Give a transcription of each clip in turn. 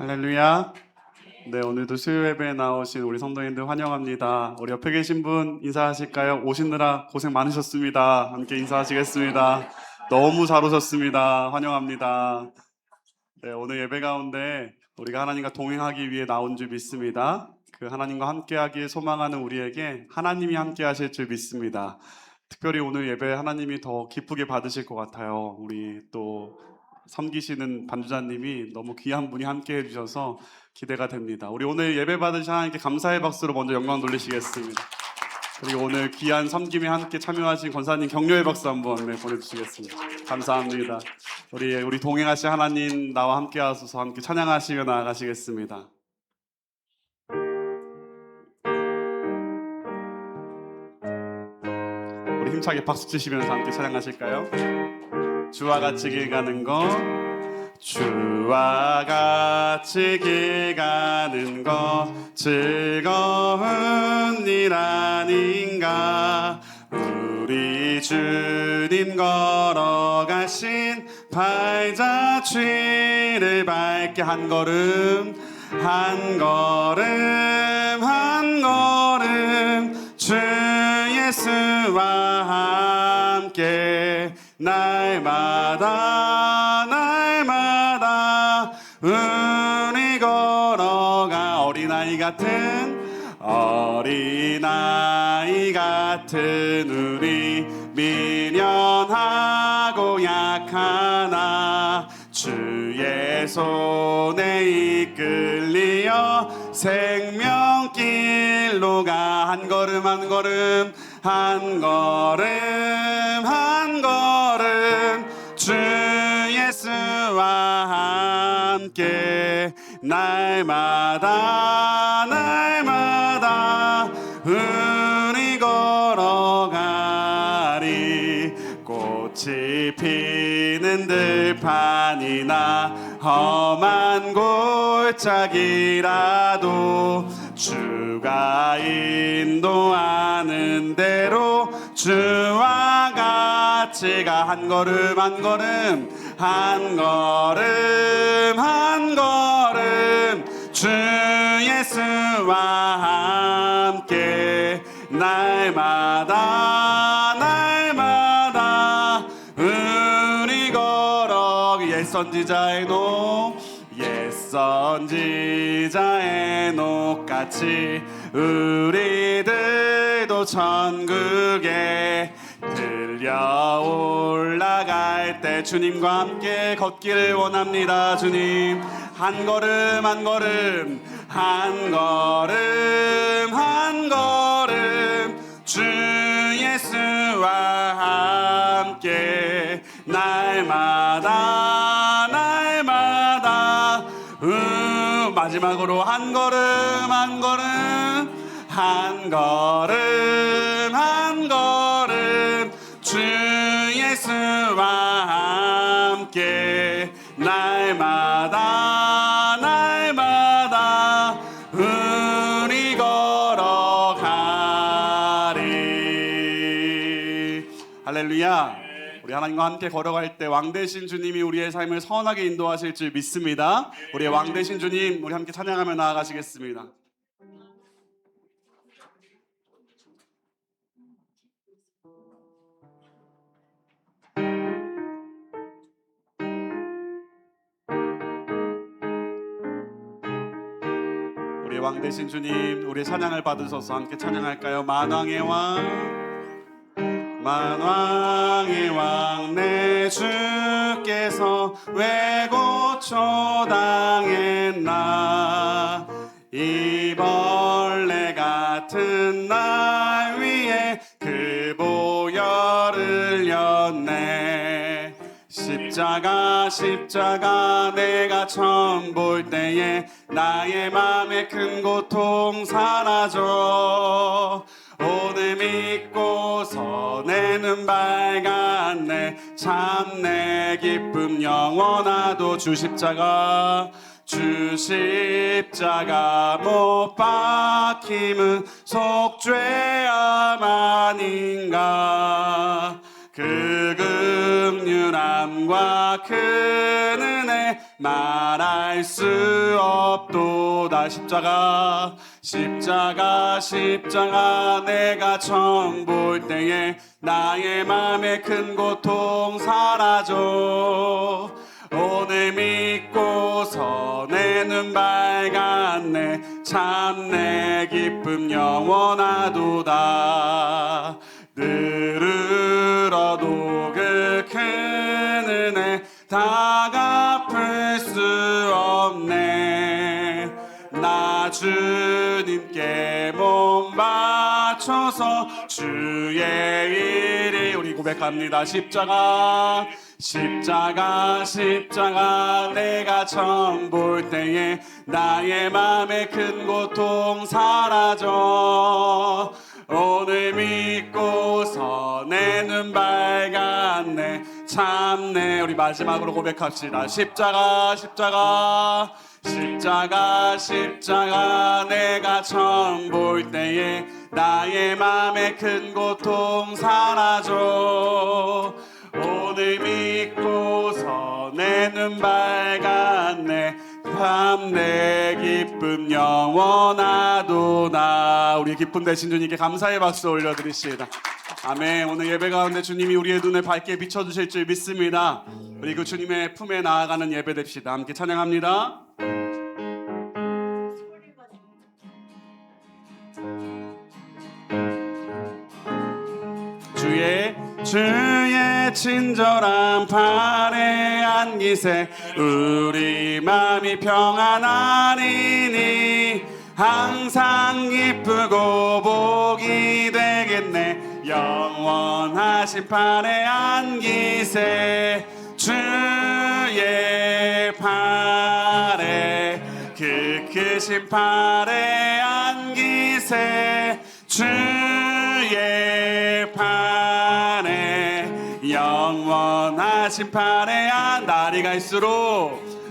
할렐루야. 네, 오늘도 수요 예배에 나오신 우리 성도님들 환영합니다. 우리 옆에 계신 분 인사하실까요? 오시느라 고생 많으셨습니다. 함께 인사하시겠습니다. 너무 잘 오셨습니다. 환영합니다. 네, 오늘 예배 가운데 우리가 하나님과 동행하기 위해 나온 줄 믿습니다. 그 하나님과 함께하기를 소망하는 우리에게 하나님이 함께하실 줄 믿습니다. 특별히 오늘 예배 하나님이 더 기쁘게 받으실 것 같아요. 우리 또 섬기시는 반주자님이 너무 귀한 분이 함께 해주셔서 기대가 됩니다. 우리 오늘 예배 받으신 하나님께 감사의 박수로 먼저 영광 돌리시겠습니다. 그리고 오늘 귀한 섬김에 함께 참여하신 권사님 격려의 박수 한번 보내주시겠습니다. 감사합니다. 우리 동행하신 하나님 나와 함께 하소서. 함께 찬양하시며 나아가시겠습니다. 우리 힘차게 박수 치시면서 함께 찬양하실까요? 주와 같이 길 가는 거, 주와 같이 길 가는 거 즐거운 일 아닌가. 우리 주님 걸어가신 발자취를 밟게 한 걸음 한 걸음 한 걸음 주 예수와 함께 날마다 날마다 우리 걸어가. 어린아이 같은 우리 미련하고 약하나 주의 손에 이끌리어 생명길로 가. 한 걸음 한 걸음 한 걸음 한 걸음 주 예수와 함께 날마다 날마다 우리 걸어가리. 꽃이 피는 들판이나 험한 골짜기라도 주가 인도하는 대로 주와 같이 가. 한 걸음 한 걸음 한 걸음 한 걸음 주 예수와 함께 날마다 날마다 우리 걸어. 옛선지자의 녹같이 우리들도 천국에 들려 올라갈 때 주님과 함께 걷기를 원합니다. 주님, 한 걸음 한 걸음 한 걸음 한 걸음 주 예수와 함께 날마다 날마다. 마지막으로 한 걸음 한 걸음 한 걸음 한 걸음 주 예수와 함께 날마다 날마다 우리 걸어가리. 할렐루야. 우리 하나님과 함께 걸어갈 때 왕 되신 주님이 우리의 삶을 선하게 인도하실 줄 믿습니다. 우리의 왕 되신 주님, 우리 함께 찬양하며 나아가시겠습니다. 우리의 왕 되신 주님, 우리의 찬양을 받으셔서 함께 찬양할까요? 만왕의 왕, 만왕의 왕 내 주께서 왜 고초당했나. 이 벌레 같은 날 위에 그 보혈을 흘렸네. 십자가 내가 처음 볼 때에 나의 맘에 큰 고통 사라져. 오늘 믿고서 내 눈 밝았네. 참 내 기쁨 영원하도. 주 십자가 못 박힘은 속죄함 아닌가. 그 긍휼함과 큰 은혜 말할 수 없도다. 십자가 십자가 십자가 내가 처음 볼 때에 나의 맘의 큰 고통 사라져. 오늘 믿고서 내 눈 밝았네. 참 내 기쁨 영원하도다. 늘으러도 그 큰 은혜 다 갚을 수 없네. 나 주님께 몸 바쳐서 주의 일이 우리 고백합니다. 십자가 십자가 십자가 내가 처음 볼 때에 나의 맘의 큰 고통 사라져. 오늘 믿고서 내 눈 밝았네. 참네. 우리 마지막으로 고백합시다. 십자가 십자가 십자가 십자가 내가 처음 볼 때에 나의 맘의 큰 고통 사라져. 오늘 믿고서 내 눈 밝았네. 참 내 기쁨 영원하도다. 우리 기쁨 되신 주님께 감사의 박수 올려드리시다. 아멘. 오늘 예배 가운데 주님이 우리의 눈을 밝게 비춰주실 줄 믿습니다. 우리 그 주님의 품에 나아가는 예배 됩시다. 함께 찬양합니다. 주의 친절한 팔에 안기세 우리 마음이 평안하리니 항상 기쁘고 복이 되겠네. 영원하신 팔에 안기세 주의 팔에 그 크신 팔에 안기세 주의 팔에 영원하신 팔에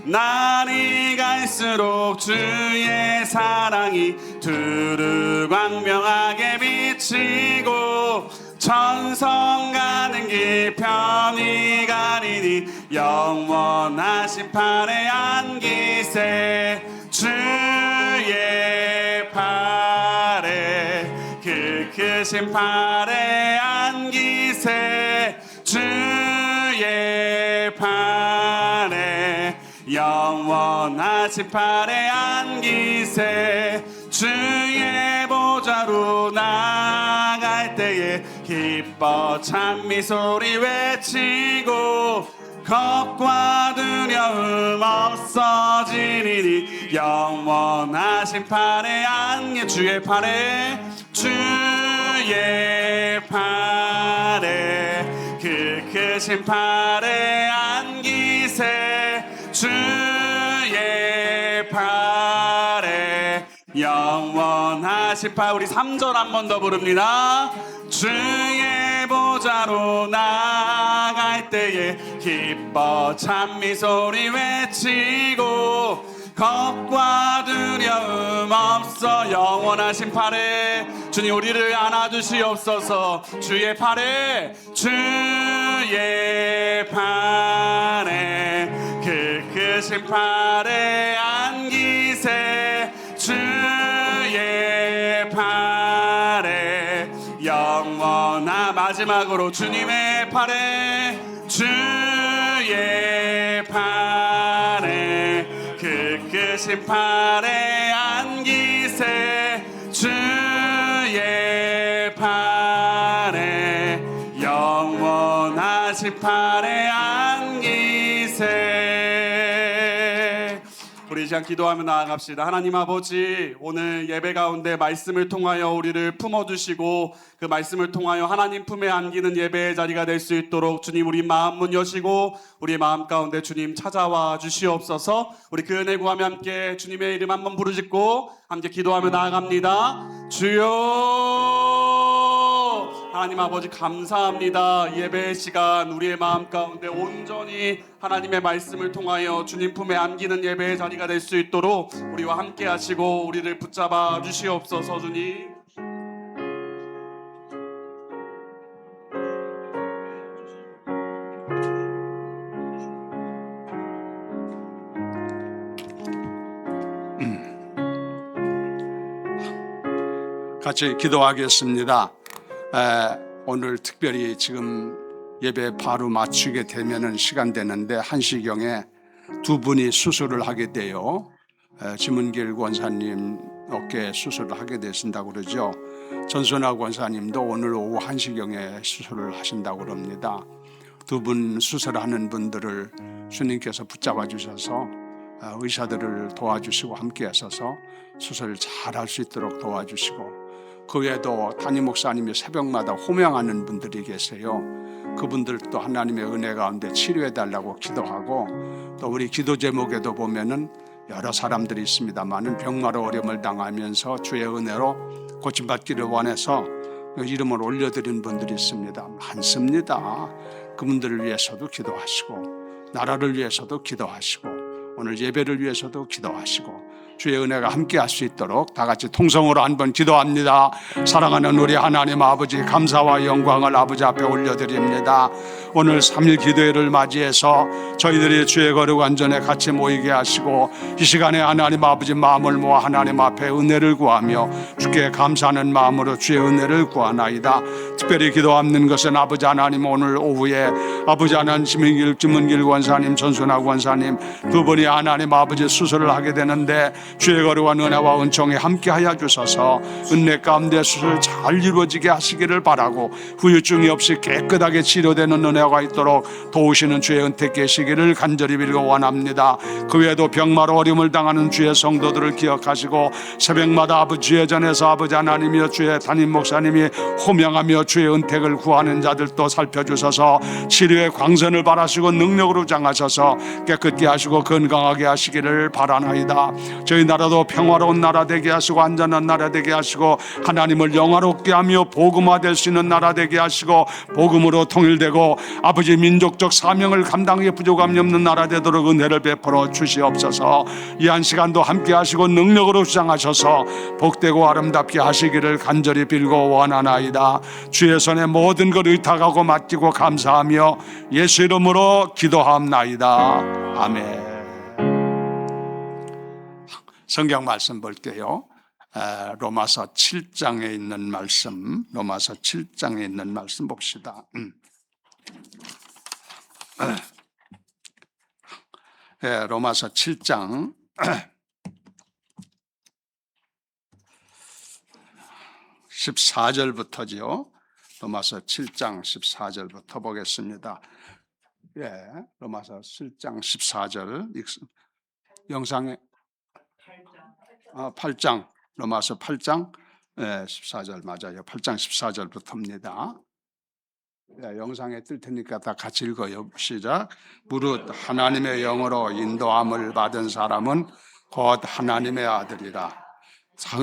날이 갈수록 주의 사랑이 두루 광명하게 비치고 천성 가는 길 편히 가리니 영원하신 팔에 안기세 주의 팔에 그 크신 팔에 안기세 주의 팔에 영원하신 팔에 안기세 주의 보좌로 나갈 때에 기뻐 찬미 소리 외치고 겁과 두려움 없어지리니 영원하신 팔에 안기 주의 팔에 그 크신 팔에 안기세 주의 팔에 영원하신 팔. 우리 3절 한 번 더 부릅니다. 주의 보좌로 나갈 때에 기뻐 찬미 소리 외치고 겁과 두려움 없어. 영원하신 팔에 주님 우리를 안아주시옵소서. 주의 팔에 그 크신 팔에 안기세 주의 팔에 마지막으로 주님의 팔에 주의 팔에 그 크신 팔에 안기세 주의 팔에 영원하신 팔에 안기세. 우리 이 시간 기도하며 나아갑시다. 하나님 아버지, 오늘 예배 가운데 말씀을 통하여 우리를 품어주시고 그 말씀을 통하여 하나님 품에 안기는 예배의 자리가 될 수 있도록 주님 우리 마음 문 여시고 우리 마음 가운데 주님 찾아와 주시옵소서. 우리 그 은혜 구하며 함께 주님의 이름 한번 부르짖고 함께 기도하며 나아갑니다. 주여, 하나님 아버지 감사합니다. 예배의 시간 우리의 마음 가운데 온전히 하나님의 말씀을 통하여 주님 품에 안기는 예배의 자리가 될 수 있도록 우리와 함께 하시고 우리를 붙잡아 주시옵소서. 주님 같이 기도하겠습니다. 오늘 특별히 지금 예배 바로 마치게 되면은 시간 되는데 1시경에 두 분이 수술을 하게 돼요. 지문길 권사님 어깨 수술을 하게 되신다고 그러죠. 전순아 권사님도 오늘 오후 1시경에 수술을 하신다고 그럽니다. 두 분 수술하는 분들을 주님께서 붙잡아 주셔서 의사들을 도와주시고 함께 하셔서 수술 잘 할 수 있도록 도와주시고, 그 외에도 담임 목사님이 새벽마다 호명하는 분들이 계세요. 그분들도 하나님의 은혜 가운데 치료해 달라고 기도하고, 또 우리 기도 제목에도 보면은 여러 사람들이 있습니다만은 병마로 어려움을 당하면서 주의 은혜로 고침받기를 원해서 이름을 올려드린 분들이 있습니다. 많습니다. 그분들을 위해서도 기도하시고, 나라를 위해서도 기도하시고, 오늘 예배를 위해서도 기도하시고, 주의 은혜가 함께 할 수 있도록 다 같이 통성으로 한번 기도합니다. 사랑하는 우리 하나님 아버지, 감사와 영광을 아버지 앞에 올려드립니다. 오늘 3일 기도회를 맞이해서 저희들이 주의 거룩한 전에 같이 모이게 하시고, 이 시간에 하나님 아버지 마음을 모아 하나님 앞에 은혜를 구하며 주께 감사하는 마음으로 주의 은혜를 구하나이다. 특별히 기도하는 것은 아버지 하나님, 오늘 오후에 아버지 하나님 지문길 권사님, 전순아 권사님 두 분이 하나님 아버지 수술을 하게 되는데, 주의 거룩한 은혜와 은총에 함께하여 주셔서 은혜 가운데 수술 잘 이루어지게 하시기를 바라고, 후유증이 없이 깨끗하게 치료되는 은혜가 있도록 도우시는 주의 은택 계시기를 간절히 빌고 원합니다. 그 외에도 병마로 어려움을 당하는 주의 성도들을 기억하시고, 새벽마다 아버지 주의 전에서 아버지 하나님이여 주의 담임 목사님이 호명하며 주의 은택을 구하는 자들도 살펴주셔서 치료의 광선을 바라시고 능력으로 장하셔서 깨끗게 하시고 건강하게 하시기를 바라나이다. 저희 나라도 평화로운 나라 되게 하시고 안전한 나라 되게 하시고, 하나님을 영화롭게 하며 복음화될 수 있는 나라 되게 하시고, 복음으로 통일되고 아버지 민족적 사명을 감당하기 부족함이 없는 나라 되도록 은혜를 베풀어 주시옵소서. 이 한 시간도 함께 하시고 능력으로 주장하셔서 복되고 아름답게 하시기를 간절히 빌고 원하나이다. 주의 손에 모든 것 의탁하고 맡기고 감사하며 예수 이름으로 기도합나이다. 아멘. 성경 말씀 볼게요. 로마서 7장에 있는 말씀, 로마서 7장에 있는 말씀 봅시다. 로마서 7장 14절부터지요. 로마서 7장 14절부터 보겠습니다. 로마서 7장 14절 영상에 8장, 로마서 8장 14절 맞아요. 8장 14절부터입니다. 영상에 뜰 테니까 다 같이 읽어요. 시작. 무릇 하나님의 영으로 인도함을 받은 사람은 곧 하나님의 아들이라.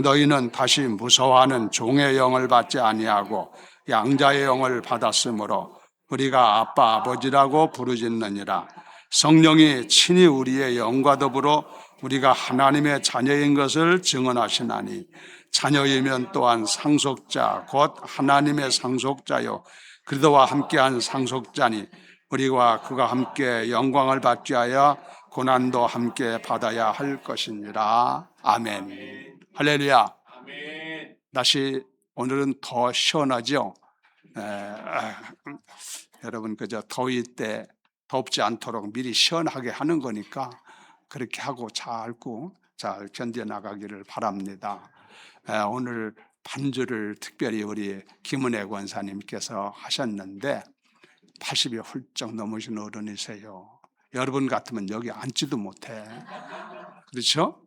너희는 다시 무서워하는 종의 영을 받지 아니하고 양자의 영을 받았으므로 우리가 아빠 아버지라고 부르짖느니라. 성령이 친히 우리의 영과 더불어 우리가 하나님의 자녀인 것을 증언하시나니, 자녀이면 또한 상속자 곧 하나님의 상속자요 그리스도와 함께한 상속자니, 우리와 그가 함께 영광을 받기 위하여 고난도 함께 받아야 할 것이니라. 아멘. 할렐루야. 아멘. 날씨 오늘은 더 시원하죠. 여러분 그저 더위 때 덥지 않도록 미리 시원하게 하는 거니까 그렇게 하고 잘 견뎌나가기를 바랍니다. 오늘 반주를 특별히 우리 김은혜 권사님께서 하셨는데 80이 훌쩍 넘으신 어른이세요. 여러분 같으면 여기 앉지도 못해. 그렇죠?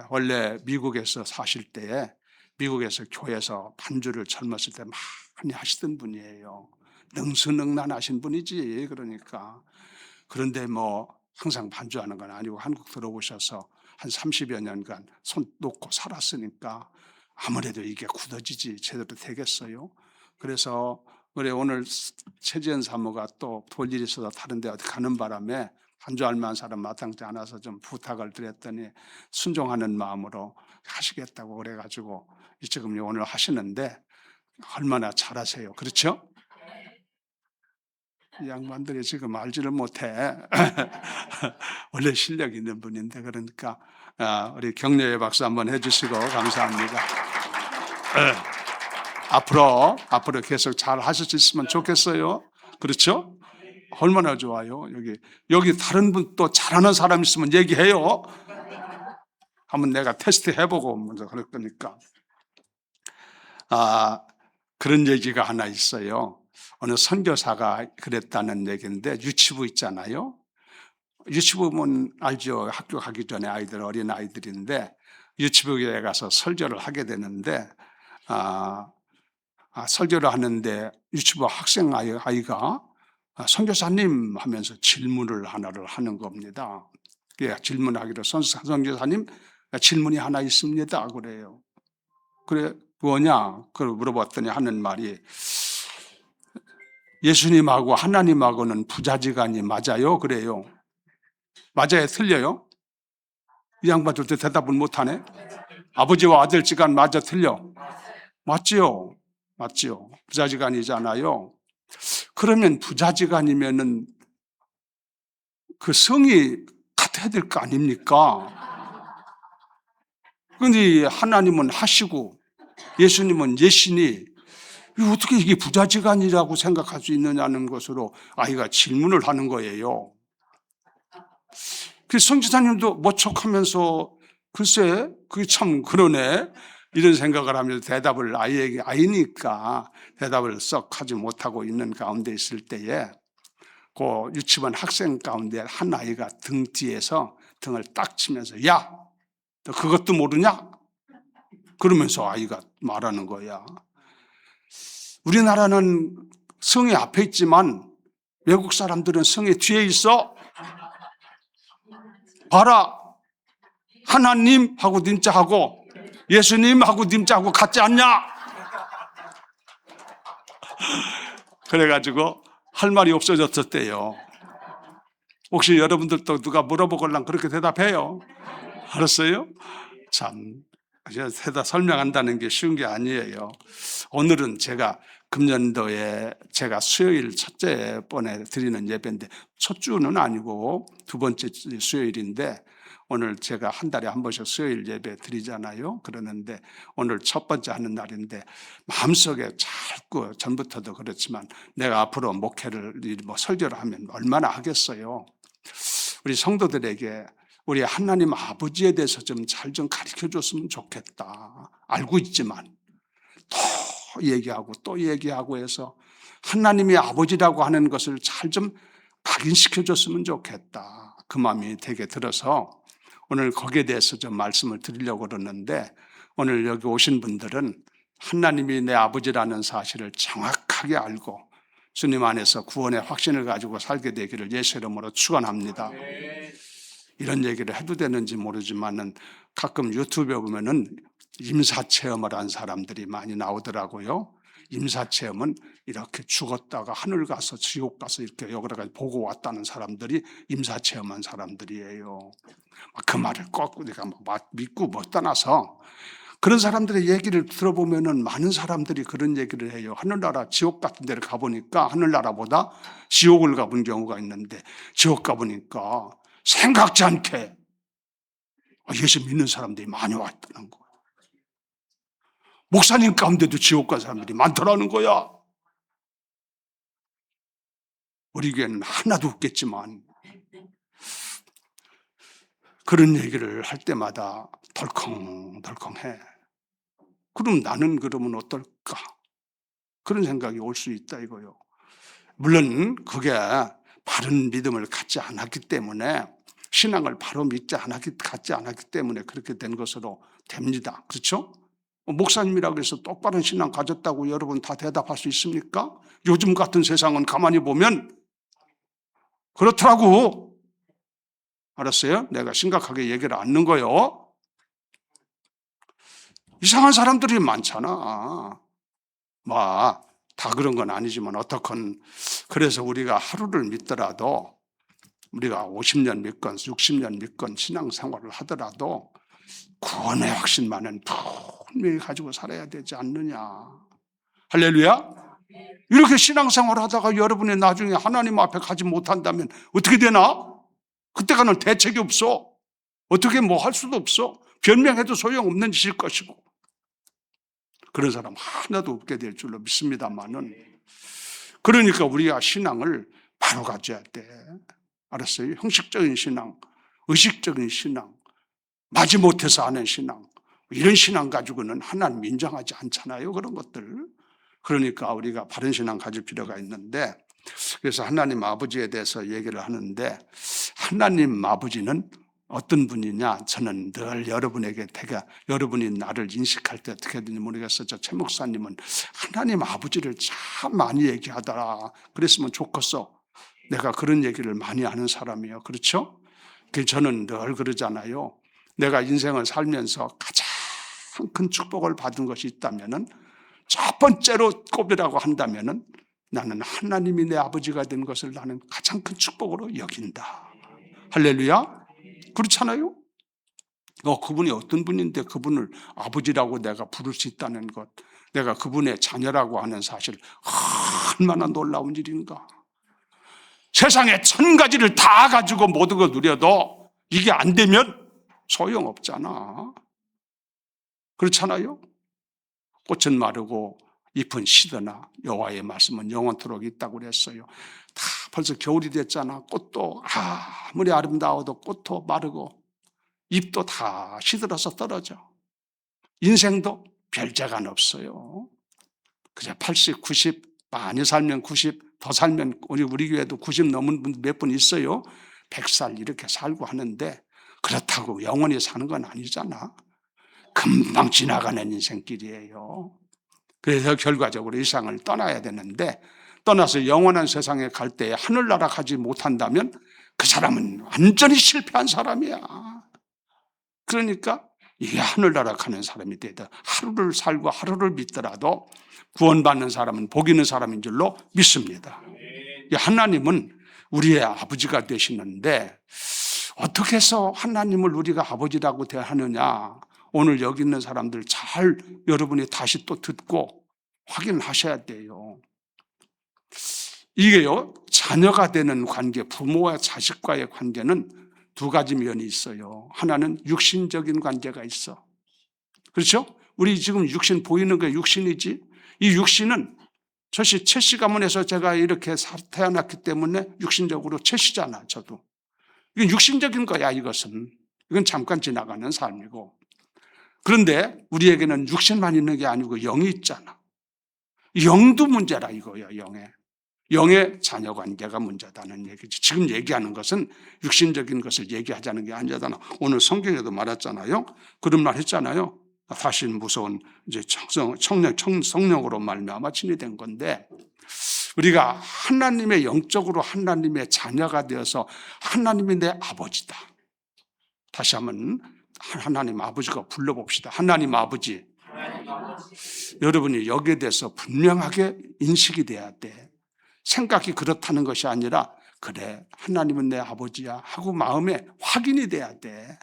원래 미국에서 사실 때에 미국에서 교회에서 반주를 젊었을 때 많이 하시던 분이에요. 능수능란하신 분이지. 그러니까 그런데 항상 반주하는 건 아니고 한국 들어오셔서 한 30여 년간 손 놓고 살았으니까 아무래도 이게 굳어지지 제대로 되겠어요. 그래서 우리 오늘 최지연 사모가 또 볼 일이 있어서 다른 데 어디 가는 바람에 반주할 만한 사람 마땅치 않아서 좀 부탁을 드렸더니 순종하는 마음으로 하시겠다고 그래가지고 지금 오늘 하시는데 얼마나 잘하세요. 그렇죠? 이 양반들이 지금 알지를 못해. 원래 실력 있는 분인데. 그러니까 우리 격려의 박수 한번 해주시고 감사합니다. 앞으로 계속 잘 하실 수 있으면 좋겠어요. 그렇죠? 얼마나 좋아요. 여기 다른 분 또 잘하는 사람 있으면 얘기해요. 한번 내가 테스트 해보고 먼저 그럴 거니까. 그런 얘기가 하나 있어요. 어느 선교사가 그랬다는 얘기인데, 유치부 있잖아요. 유치부면 알죠. 학교 가기 전에 어린 아이들인데 유치부에 가서 설교를 하게 되는데, 설교를 하는데 유치부 학생 아이가 선교사님 하면서 질문을 하나를 하는 겁니다. 질문하기로, 선교사님 질문이 하나 있습니다. 그래요. 그래, 뭐냐? 그걸 물어봤더니 하는 말이, 예수님하고 하나님하고는 부자지간이 맞아요? 그래요. 맞아요? 틀려요? 이 양반들 대답을 못하네. 아버지와 아들 지간 맞아 틀려? 맞지요? 맞지요? 부자지간이잖아요. 그러면 부자지간이면은 그 성이 같아야 될 거 아닙니까? 그런데 하나님은 하시고 예수님은 예시니, 어떻게 이게 부자지간이라고 생각할 수 있느냐는 것으로 아이가 질문을 하는 거예요. 그 선지자님도 모촉하면서, 글쎄, 그게 참 그러네, 이런 생각을 하면서 대답을, 아이니까 대답을 썩 하지 못하고 있는 가운데 있을 때에, 그 유치원 학생 가운데 한 아이가 등 뒤에서 등을 딱 치면서, 야, 너 그것도 모르냐? 그러면서 아이가 말하는 거야. 우리나라는 성이 앞에 있지만 외국 사람들은 성의 뒤에 있어. 봐라, 하나님하고 님자하고 예수님하고 님자하고 같지 않냐? 그래가지고 할 말이 없어졌었대요. 혹시 여러분들도 누가 물어보걸랑 그렇게 대답해요? 알았어요? 참, 대답 설명한다는 게 쉬운 게 아니에요. 오늘은 제가 금년도에 제가 수요일 첫째 번에 드리는 예배인데, 첫 주는 아니고 두 번째 수요일인데, 오늘 제가 한 달에 한 번씩 수요일 예배 드리잖아요. 그러는데 오늘 첫 번째 하는 날인데, 마음속에 자꾸, 전부터도 그렇지만 내가 앞으로 목회를 설교를 하면 얼마나 하겠어요. 우리 성도들에게 우리 하나님 아버지에 대해서 좀 잘 좀 가르쳐 줬으면 좋겠다. 알고 있지만 또 얘기하고 또 얘기하고 해서 하나님이 아버지라고 하는 것을 잘 좀 각인시켜 줬으면 좋겠다. 그 마음이 되게 들어서 오늘 거기에 대해서 좀 말씀을 드리려고 그러는데, 오늘 여기 오신 분들은 하나님이 내 아버지라는 사실을 정확하게 알고 주님 안에서 구원의 확신을 가지고 살게 되기를 예수 이름으로 축원합니다. 이런 얘기를 해도 되는지 모르지만은 가끔 유튜브에 보면은 임사체험을 한 사람들이 많이 나오더라고요. 임사체험은 이렇게 죽었다가 하늘 가서 지옥 가서 이렇게 여러 가지 보고 왔다는 사람들이 임사체험한 사람들이에요. 그 말을 꼭 우리가 믿고 못 떠나서, 그런 사람들의 얘기를 들어보면은 많은 사람들이 그런 얘기를 해요. 하늘나라, 지옥 같은 데를 가보니까 하늘나라보다 지옥을 가본 경우가 있는데, 지옥 가보니까 생각지 않게 예수 믿는 사람들이 많이 왔다는 거예요. 목사님 가운데도 지옥 간 사람들이 많더라는 거야. 우리 교회는 하나도 없겠지만 그런 얘기를 할 때마다 덜컹덜컹해. 그럼 나는 그러면 어떨까? 그런 생각이 올 수 있다 이거요. 물론 그게 바른 믿음을 갖지 않았기 때문에, 신앙을 바로 갖지 않았기 때문에 그렇게 된 것으로 됩니다. 그렇죠? 목사님이라고 해서 똑바른 신앙 가졌다고 여러분 다 대답할 수 있습니까? 요즘 같은 세상은 가만히 보면 그렇더라고. 알았어요? 내가 심각하게 얘기를 않는 거요. 이상한 사람들이 많잖아. 다 그런 건 아니지만 어떡한, 그래서 우리가 하루를 믿더라도, 우리가 50년 믿건 60년 믿건 신앙생활을 하더라도 구원의 확신만은 분명히 가지고 살아야 되지 않느냐. 할렐루야. 이렇게 신앙생활을 하다가 여러분이 나중에 하나님 앞에 가지 못한다면 어떻게 되나? 그때가는 대책이 없어. 어떻게 뭐 할 수도 없어. 변명해도 소용없는 짓일 것이고. 그런 사람 하나도 없게 될 줄로 믿습니다만은, 그러니까 우리가 신앙을 바로 가져야 돼. 알았어요? 형식적인 신앙, 의식적인 신앙, 마지못해서 하는 신앙, 이런 신앙 가지고는 하나님 인정하지 않잖아요. 그런 것들. 그러니까 우리가 바른 신앙 가질 필요가 있는데, 그래서 하나님 아버지에 대해서 얘기를 하는데, 하나님 아버지는 어떤 분이냐? 저는 늘 여러분에게 여러분이 나를 인식할 때 어떻게 되는지 모르겠어요. 최 목사님은 하나님 아버지를 참 많이 얘기하더라. 그랬으면 좋겠어. 내가 그런 얘기를 많이 하는 사람이에요. 그렇죠? 저는 늘 그러잖아요. 내가 인생을 살면서 가장 큰 축복을 받은 것이 있다면은, 첫 번째로 꼽으라고 한다면은, 나는 하나님이 내 아버지가 된 것을 나는 가장 큰 축복으로 여긴다. 할렐루야. 그렇잖아요? 그분이 어떤 분인데 그분을 아버지라고 내가 부를 수 있다는 것, 내가 그분의 자녀라고 하는 사실, 얼마나 놀라운 일인가. 세상에 1000가지를 다 가지고 모든 걸 누려도 이게 안 되면 소용없잖아. 그렇잖아요? 꽃은 마르고 잎은 시드나 여호와의 말씀은 영원토록 있다고 그랬어요. 다 벌써 겨울이 됐잖아. 꽃도 아무리 아름다워도 꽃도 마르고 잎도 다 시들어서 떨어져. 인생도 별자간 없어요. 그저 80, 90, 많이 살면 90, 더 살면 우리 교회도 90 넘은 분 몇 분 있어요. 100살 이렇게 살고 하는데, 그렇다고 영원히 사는 건 아니잖아. 금방 지나가는 인생길이에요. 그래서 결과적으로 이 세상을 떠나야 되는데, 떠나서 영원한 세상에 갈 때 하늘나라 가지 못한다면 그 사람은 완전히 실패한 사람이야. 그러니까 이게 하늘나라 가는 사람이 되다. 하루를 살고 하루를 믿더라도 구원받는 사람은 복 있는 사람인 줄로 믿습니다. 하나님은 우리의 아버지가 되시는데, 어떻게 해서 하나님을 우리가 아버지라고 대하느냐, 오늘 여기 있는 사람들 잘 여러분이 다시 또 듣고 확인하셔야 돼요. 이게요, 자녀가 되는 관계, 부모와 자식과의 관계는 두 가지 면이 있어요. 하나는 육신적인 관계가 있어. 그렇죠? 우리 지금 육신 보이는 게 육신이지. 이 육신은 저시 채씨 가문에서 제가 이렇게 태어났기 때문에 육신적으로 채씨잖아, 저도. 이건 육신적인 거야, 이것은. 이건 잠깐 지나가는 삶이고. 그런데 우리에게는 육신만 있는 게 아니고 영이 있잖아. 영도 문제라 이거야, 영의 자녀 관계가 문제다는 얘기지. 지금 얘기하는 것은 육신적인 것을 얘기하자는 게 아니잖아. 오늘 성경에도 말했잖아요. 그런 말 했잖아요. 다시 무서운 이제 성령으로 말미암아 친이 된 건데, 우리가 하나님의 영적으로 하나님의 자녀가 되어서 하나님이 내 아버지다. 다시 한번 하나님 아버지가 불러봅시다. 하나님 아버지. 여러분이 여기에 대해서 분명하게 인식이 돼야 돼. 생각이 그렇다는 것이 아니라, 그래, 하나님은 내 아버지야 하고 마음에 확인이 돼야 돼.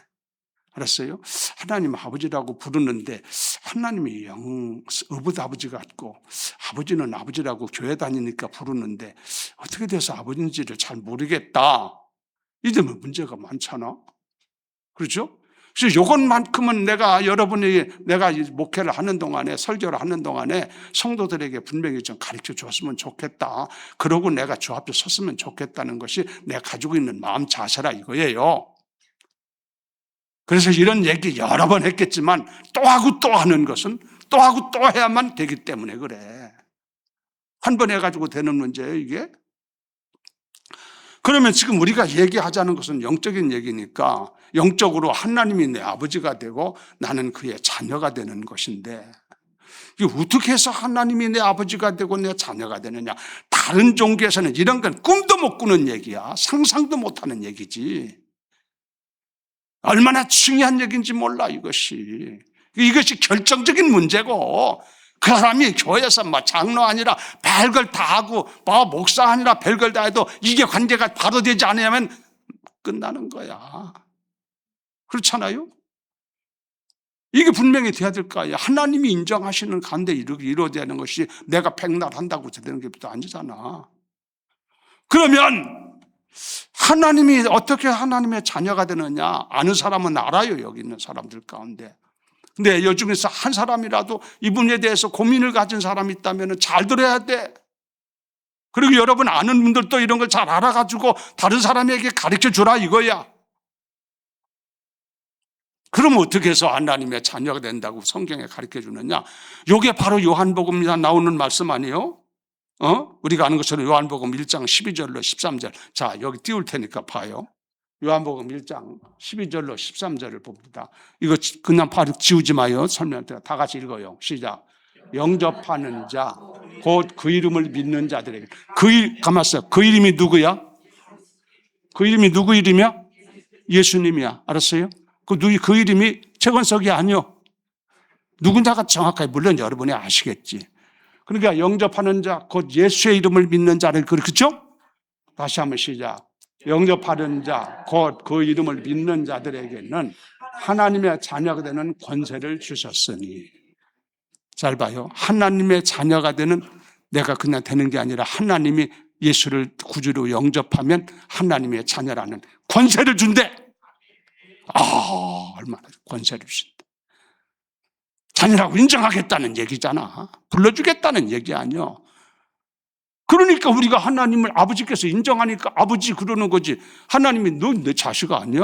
알았어요? 하나님 아버지라고 부르는데 하나님이 어부 아버지 같고, 아버지는 아버지라고 교회 다니니까 부르는데 어떻게 돼서 아버지인지를 잘 모르겠다. 이러면 문제가 많잖아. 그렇죠? 그래서 이것만큼은 내가 목회를 하는 동안에, 설교를 하는 동안에 성도들에게 분명히 좀 가르쳐 줬으면 좋겠다. 그러고 내가 주 앞에 섰으면 좋겠다는 것이 내가 가지고 있는 마음 자세라 이거예요. 그래서 이런 얘기 여러 번 했겠지만, 또 하고 또 하는 것은 또 하고 또 해야만 되기 때문에 그래. 한 번 해가지고 되는 문제예요, 이게. 그러면 지금 우리가 얘기하자는 것은 영적인 얘기니까, 영적으로 하나님이 내 아버지가 되고 나는 그의 자녀가 되는 것인데, 이게 어떻게 해서 하나님이 내 아버지가 되고 내 자녀가 되느냐. 다른 종교에서는 이런 건 꿈도 못 꾸는 얘기야. 상상도 못하는 얘기지. 얼마나 중요한 얘기인지 몰라, 이것이. 이것이 결정적인 문제고, 그 사람이 교회에서 장로 아니라 별걸 다 하고, 목사 아니라 별걸 다 해도 이게 관계가 바로 되지 않으면 끝나는 거야. 그렇잖아요? 이게 분명히 돼야 될 거야. 하나님이 인정하시는 가운데 이루어지는 것이 내가 백날 한다고 되는 게 아니잖아. 그러면 하나님이 어떻게 하나님의 자녀가 되느냐 아는 사람은 알아요, 여기 있는 사람들 가운데. 근데 여 중에서 한 사람이라도 이분에 대해서 고민을 가진 사람이 있다면 잘 들어야 돼. 그리고 여러분 아는 분들도 이런 걸 잘 알아가지고 다른 사람에게 가르쳐 주라 이거야. 그럼 어떻게 해서 하나님의 자녀가 된다고 성경에 가르쳐 주느냐? 이게 바로 요한복음에 나오는 말씀 아니에요? 우리가 아는 것처럼 요한복음 1장 12절로 13절. 자, 여기 띄울 테니까 봐요. 요한복음 1장 12절로 13절을 봅니다. 이거 그냥 바로 지우지 마요. 설명할 때 다 같이 읽어요. 시작. 영접하는 자, 곧 그 이름을 믿는 자들에게. 가만있어. 그 이름이 누구야? 그 이름이 누구 이름이야? 예수님이야. 알았어요? 그 이름이 최건석이 아니요. 누군가가 정확하게, 물론 여러분이 아시겠지. 그러니까 영접하는 자, 곧 예수의 이름을 믿는 자를, 그렇죠? 다시 한번 시작. 영접하는 자, 곧 그 이름을 믿는 자들에게는 하나님의 자녀가 되는 권세를 주셨으니. 잘 봐요. 하나님의 자녀가 되는, 내가 그냥 되는 게 아니라 하나님이 예수를 구주로 영접하면 하나님의 자녀라는 권세를 준대. 얼마나 권세를 주신다. 자녀라고 인정하겠다는 얘기잖아. 불러주겠다는 얘기 아니야. 그러니까 우리가 하나님을 아버지께서 인정하니까 아버지 그러는 거지. 하나님이 너 내 자식 아니야.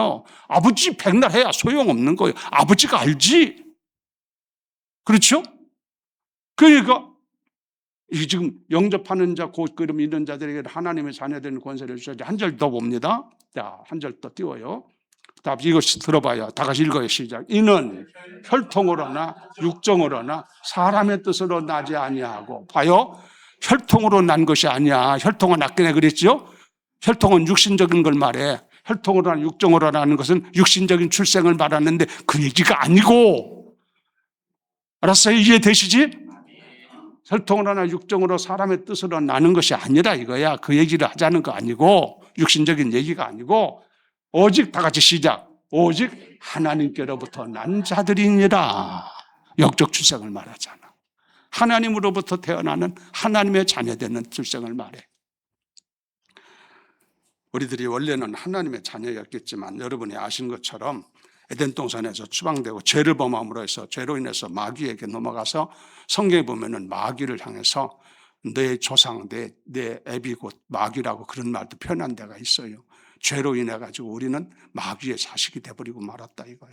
아버지 백날 해야 소용없는 거예요. 아버지가 알지. 그렇죠? 그러니까 이 지금 영접하는 자, 곧 그 이름 믿는 자들에게 하나님의 자녀되는 권세를 주셔야지. 한 절 더 봅니다. 자, 한 절 더 띄워요. 이거 들어봐요. 다 같이 읽어요. 시작. 이는 혈통으로나 육정으로나 사람의 뜻으로 나지 아니하고. 봐요. 혈통으로 난 것이 아니야. 혈통은 아까 그랬죠? 혈통은 육신적인 걸 말해. 혈통으로나 육정으로 나는 것은 육신적인 출생을 말하는데 그 얘기가 아니고. 알았어요? 이해되시지? 혈통으로나 육정으로 사람의 뜻으로 나는 것이 아니라 이거야. 그 얘기를 하자는 거 아니고, 육신적인 얘기가 아니고, 오직 다 같이 시작. 오직 하나님께로부터 난 자들이니라. 영적 출생을 말하잖아. 하나님으로부터 태어나는 하나님의 자녀되는 출생을 말해. 우리들이 원래는 하나님의 자녀였겠지만 여러분이 아신 것처럼 에덴 동산에서 추방되고 죄를 범함으로 해서 죄로 인해서 마귀에게 넘어가서 성경에 보면은 마귀를 향해서 내 조상, 내 애비 곧 마귀라고 그런 말도 표현한 데가 있어요. 죄로 인해 가지고 우리는 마귀의 자식이 돼버리고 말았다 이거야.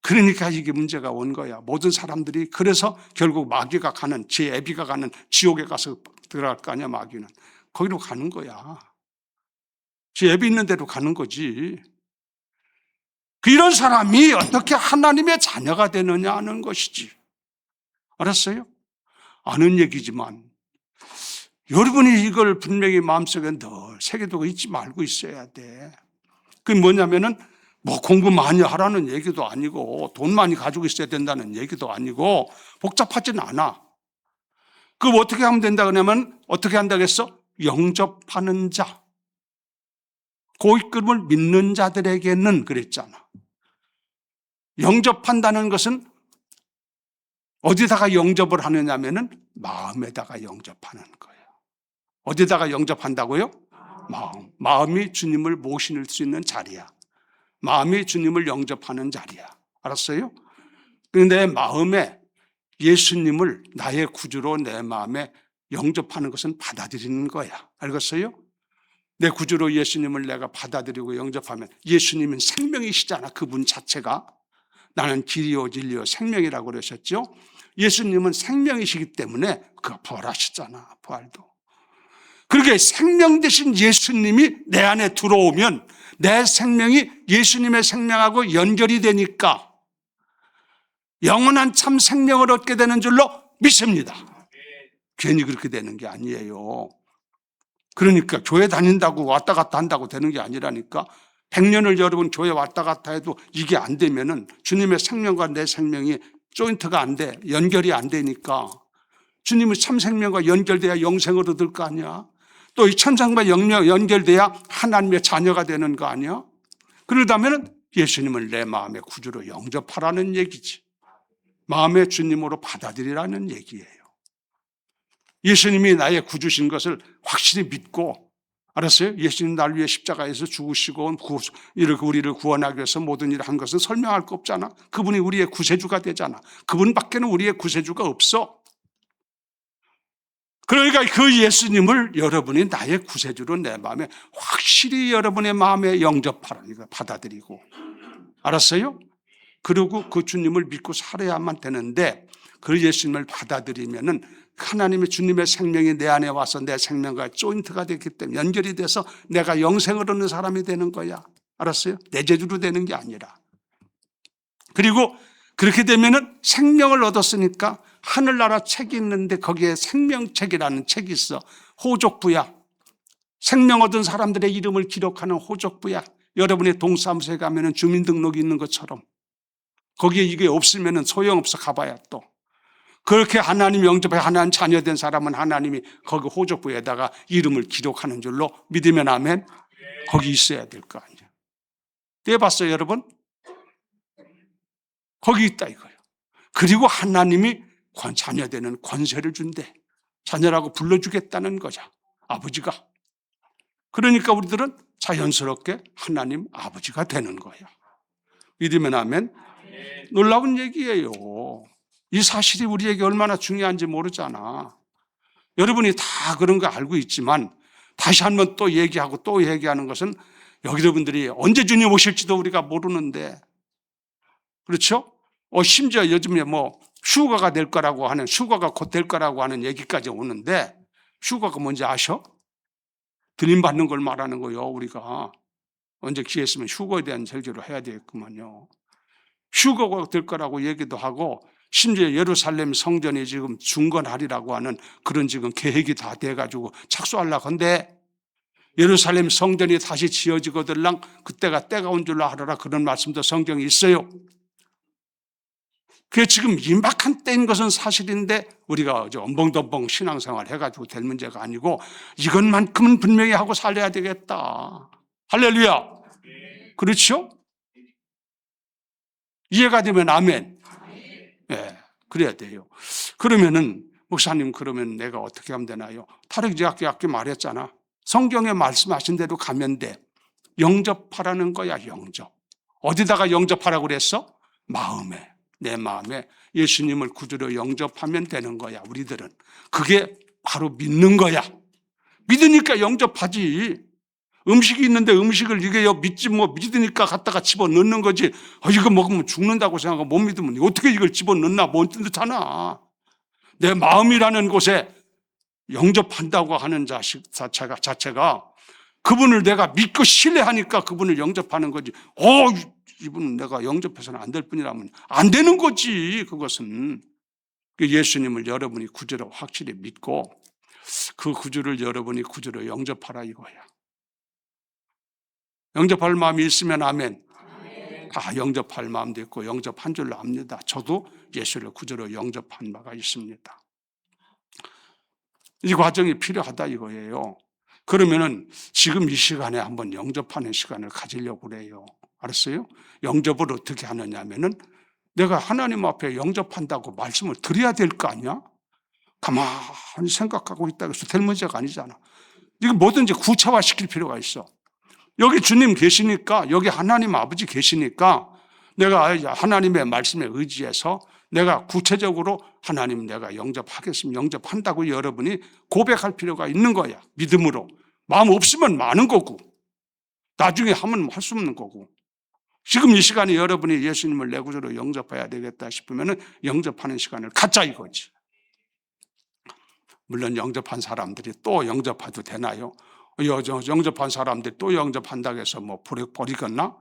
그러니까 이게 문제가 온 거야. 모든 사람들이 그래서 결국 마귀가 가는, 제 애비가 가는 지옥에 가서 들어갈 거 아니야. 마귀는 거기로 가는 거야. 제 애비 있는 대로 가는 거지. 이런 사람이 어떻게 하나님의 자녀가 되느냐 하는 것이지. 알았어요? 아는 얘기지만 여러분이 이걸 분명히 마음속에 늘 새겨두고 잊지 말고 있어야 돼. 그게 뭐냐면은 뭐 공부 많이 하라는 얘기도 아니고 돈 많이 가지고 있어야 된다는 얘기도 아니고 복잡하진 않아. 그럼 어떻게 하면 된다 그러냐면 어떻게 한다고 했어? 영접하는 자, 그 이름을 믿는 자들에게는 그랬잖아. 영접한다는 것은 어디다가 영접을 하느냐면은 마음에다가 영접하는 거예요. 어디다가 영접한다고요? 마음이 주님을 모실 수 있는 자리야. 마음이 주님을 영접하는 자리야. 알았어요? 내 마음에 예수님을 나의 구주로 내 마음에 영접하는 것은 받아들이는 거야. 알겠어요? 내 구주로 예수님을 내가 받아들이고 영접하면 예수님은 생명이시잖아. 그분 자체가. 나는 길이요 진리요 생명이라고 그러셨죠. 예수님은 생명이시기 때문에 그가 부활하셨잖아. 부활도. 그렇게 생명 되신 예수님이 내 안에 들어오면 내 생명이 예수님의 생명하고 연결이 되니까 영원한 참 생명을 얻게 되는 줄로 믿습니다. 괜히 그렇게 되는 게 아니에요. 그러니까 교회 다닌다고 왔다 갔다 한다고 되는 게 아니라니까. 100년을 여러분 교회 왔다 갔다 해도 이게 안 되면은 주님의 생명과 내 생명이 조인트가 안 돼. 연결이 안 되니까. 주님의 참 생명과 연결돼야 영생을 얻을 거 아니야. 또 이 천상과 연결돼야 하나님의 자녀가 되는 거 아니야. 그러다면 예수님을 내 마음의 구주로 영접하라는 얘기지. 마음의 주님으로 받아들이라는 얘기예요. 예수님이 나의 구주신 것을 확실히 믿고, 알았어요? 예수님 날 위해 십자가에서 죽으시고 이렇게 우리를 구원하기 위해서 모든 일을 한 것은 설명할 거 없잖아. 그분이 우리의 구세주가 되잖아. 그분밖에는 우리의 구세주가 없어. 그러니까 그 예수님을 여러분이 나의 구세주로 내 마음에 확실히 여러분의 마음에 영접하라니까, 받아들이고. 알았어요? 그리고 그 주님을 믿고 살아야만 되는데, 그 예수님을 받아들이면은 하나님의 주님의 생명이 내 안에 와서 내 생명과 조인트가 됐기 때문에 연결이 돼서 내가 영생을 얻는 사람이 되는 거야. 알았어요? 내 재주로 되는 게 아니라. 그리고 그렇게 되면은 생명을 얻었으니까 하늘나라 책이 있는데 거기에 생명책이라는 책이 있어. 호족부야. 생명 얻은 사람들의 이름을 기록하는 호족부야. 여러분의 동사무소에 가면은 주민등록이 있는 것처럼. 거기에 이게 없으면은 소용없어, 가봐야 또. 그렇게 하나님 영접해 하나님 자녀된 사람은 하나님이 거기 호족부에다가 이름을 기록하는 줄로 믿으면 아멘. 거기 있어야 될 거 아니에요. 떼봤어요, 여러분? 거기 있다 이거예요. 그리고 하나님이 자녀되는 권세를 준대. 자녀라고 불러주겠다는 거죠, 아버지가. 그러니까 우리들은 자연스럽게 하나님 아버지가 되는 거예요. 믿으면 아멘. 놀라운 얘기예요. 이 사실이 우리에게 얼마나 중요한지 모르잖아. 여러분이 다 그런 거 알고 있지만 다시 한번 또 얘기하고 또 얘기하는 것은 여러분들이 언제 주님 오실지도 우리가 모르는데, 그렇죠? 심지어 요즘에 휴가가 될 거라고 하는, 휴가가 곧 될 거라고 하는 얘기까지 오는데, 휴가가 뭔지 아셔? 들림받는 걸 말하는 거예요. 우리가 언제 기회 있으면 휴가에 대한 설교를 해야 되겠구만요. 휴가가 될 거라고 얘기도 하고, 심지어 예루살렘 성전이 지금 중건하리라고 하는 그런 지금 계획이 다 돼가지고 착수하려고 한데, 예루살렘 성전이 다시 지어지거들랑 그때가 때가 온 줄로 알아라, 그런 말씀도 성경에 있어요. 그게 지금 임박한 때인 것은 사실인데 우리가 엄벙덤벙 신앙생활 해가지고 될 문제가 아니고 이것만큼은 분명히 하고 살려야 되겠다. 할렐루야. 그렇죠? 이해가 되면 아멘. 네, 그래야 돼요. 그러면은 목사님, 그러면 내가 어떻게 하면 되나요? 타락제학교 아까 말했잖아. 성경에 말씀하신 대로 가면 돼. 영접하라는 거야, 영접. 어디다가 영접하라고 그랬어? 마음에. 내 마음에 예수님을 구주로 영접하면 되는 거야, 우리들은. 그게 바로 믿는 거야. 믿으니까 영접하지. 음식이 있는데 음식을 이게 믿으니까 갖다가 집어넣는 거지. 이거 먹으면 죽는다고 생각하고 못 믿으면 어떻게 이걸 집어넣나, 못 듯하나. 내 마음이라는 곳에 영접한다고 하는 자체가 그분을 내가 믿고 신뢰하니까 그분을 영접하는 거지. 이분은 내가 영접해서는 안 될 뿐이라면 안 되는 거지. 그것은 예수님을 여러분이 구주로 확실히 믿고 그 구주를 여러분이 구주로 영접하라 이거야. 영접할 마음이 있으면 아멘. 다 영접할 마음도 있고 영접한 줄로 압니다. 저도 예수를 구주로 영접한 바가 있습니다. 이 과정이 필요하다 이거예요. 그러면은 지금 이 시간에 한번 영접하는 시간을 가지려고 그래요. 알았어요? 영접을 어떻게 하느냐 하면은 내가 하나님 앞에 영접한다고 말씀을 드려야 될 거 아니야? 가만히 생각하고 있다고 해서 될 문제가 아니잖아. 이거 뭐든지 구체화 시킬 필요가 있어. 여기 주님 계시니까, 여기 하나님 아버지 계시니까 내가 하나님의 말씀에 의지해서 내가 구체적으로 하나님 내가 영접하겠습니다. 영접한다고 여러분이 고백할 필요가 있는 거야. 믿음으로. 마음 없으면 많은 거고 나중에 하면 할 수 없는 거고. 지금 이 시간에 여러분이 예수님을 내 구주로 영접해야 되겠다 싶으면 영접하는 시간을 갖자 이거지. 물론 영접한 사람들이 또 영접해도 되나요? 영접한 사람들이 또 영접한다고 해서 버리겠나?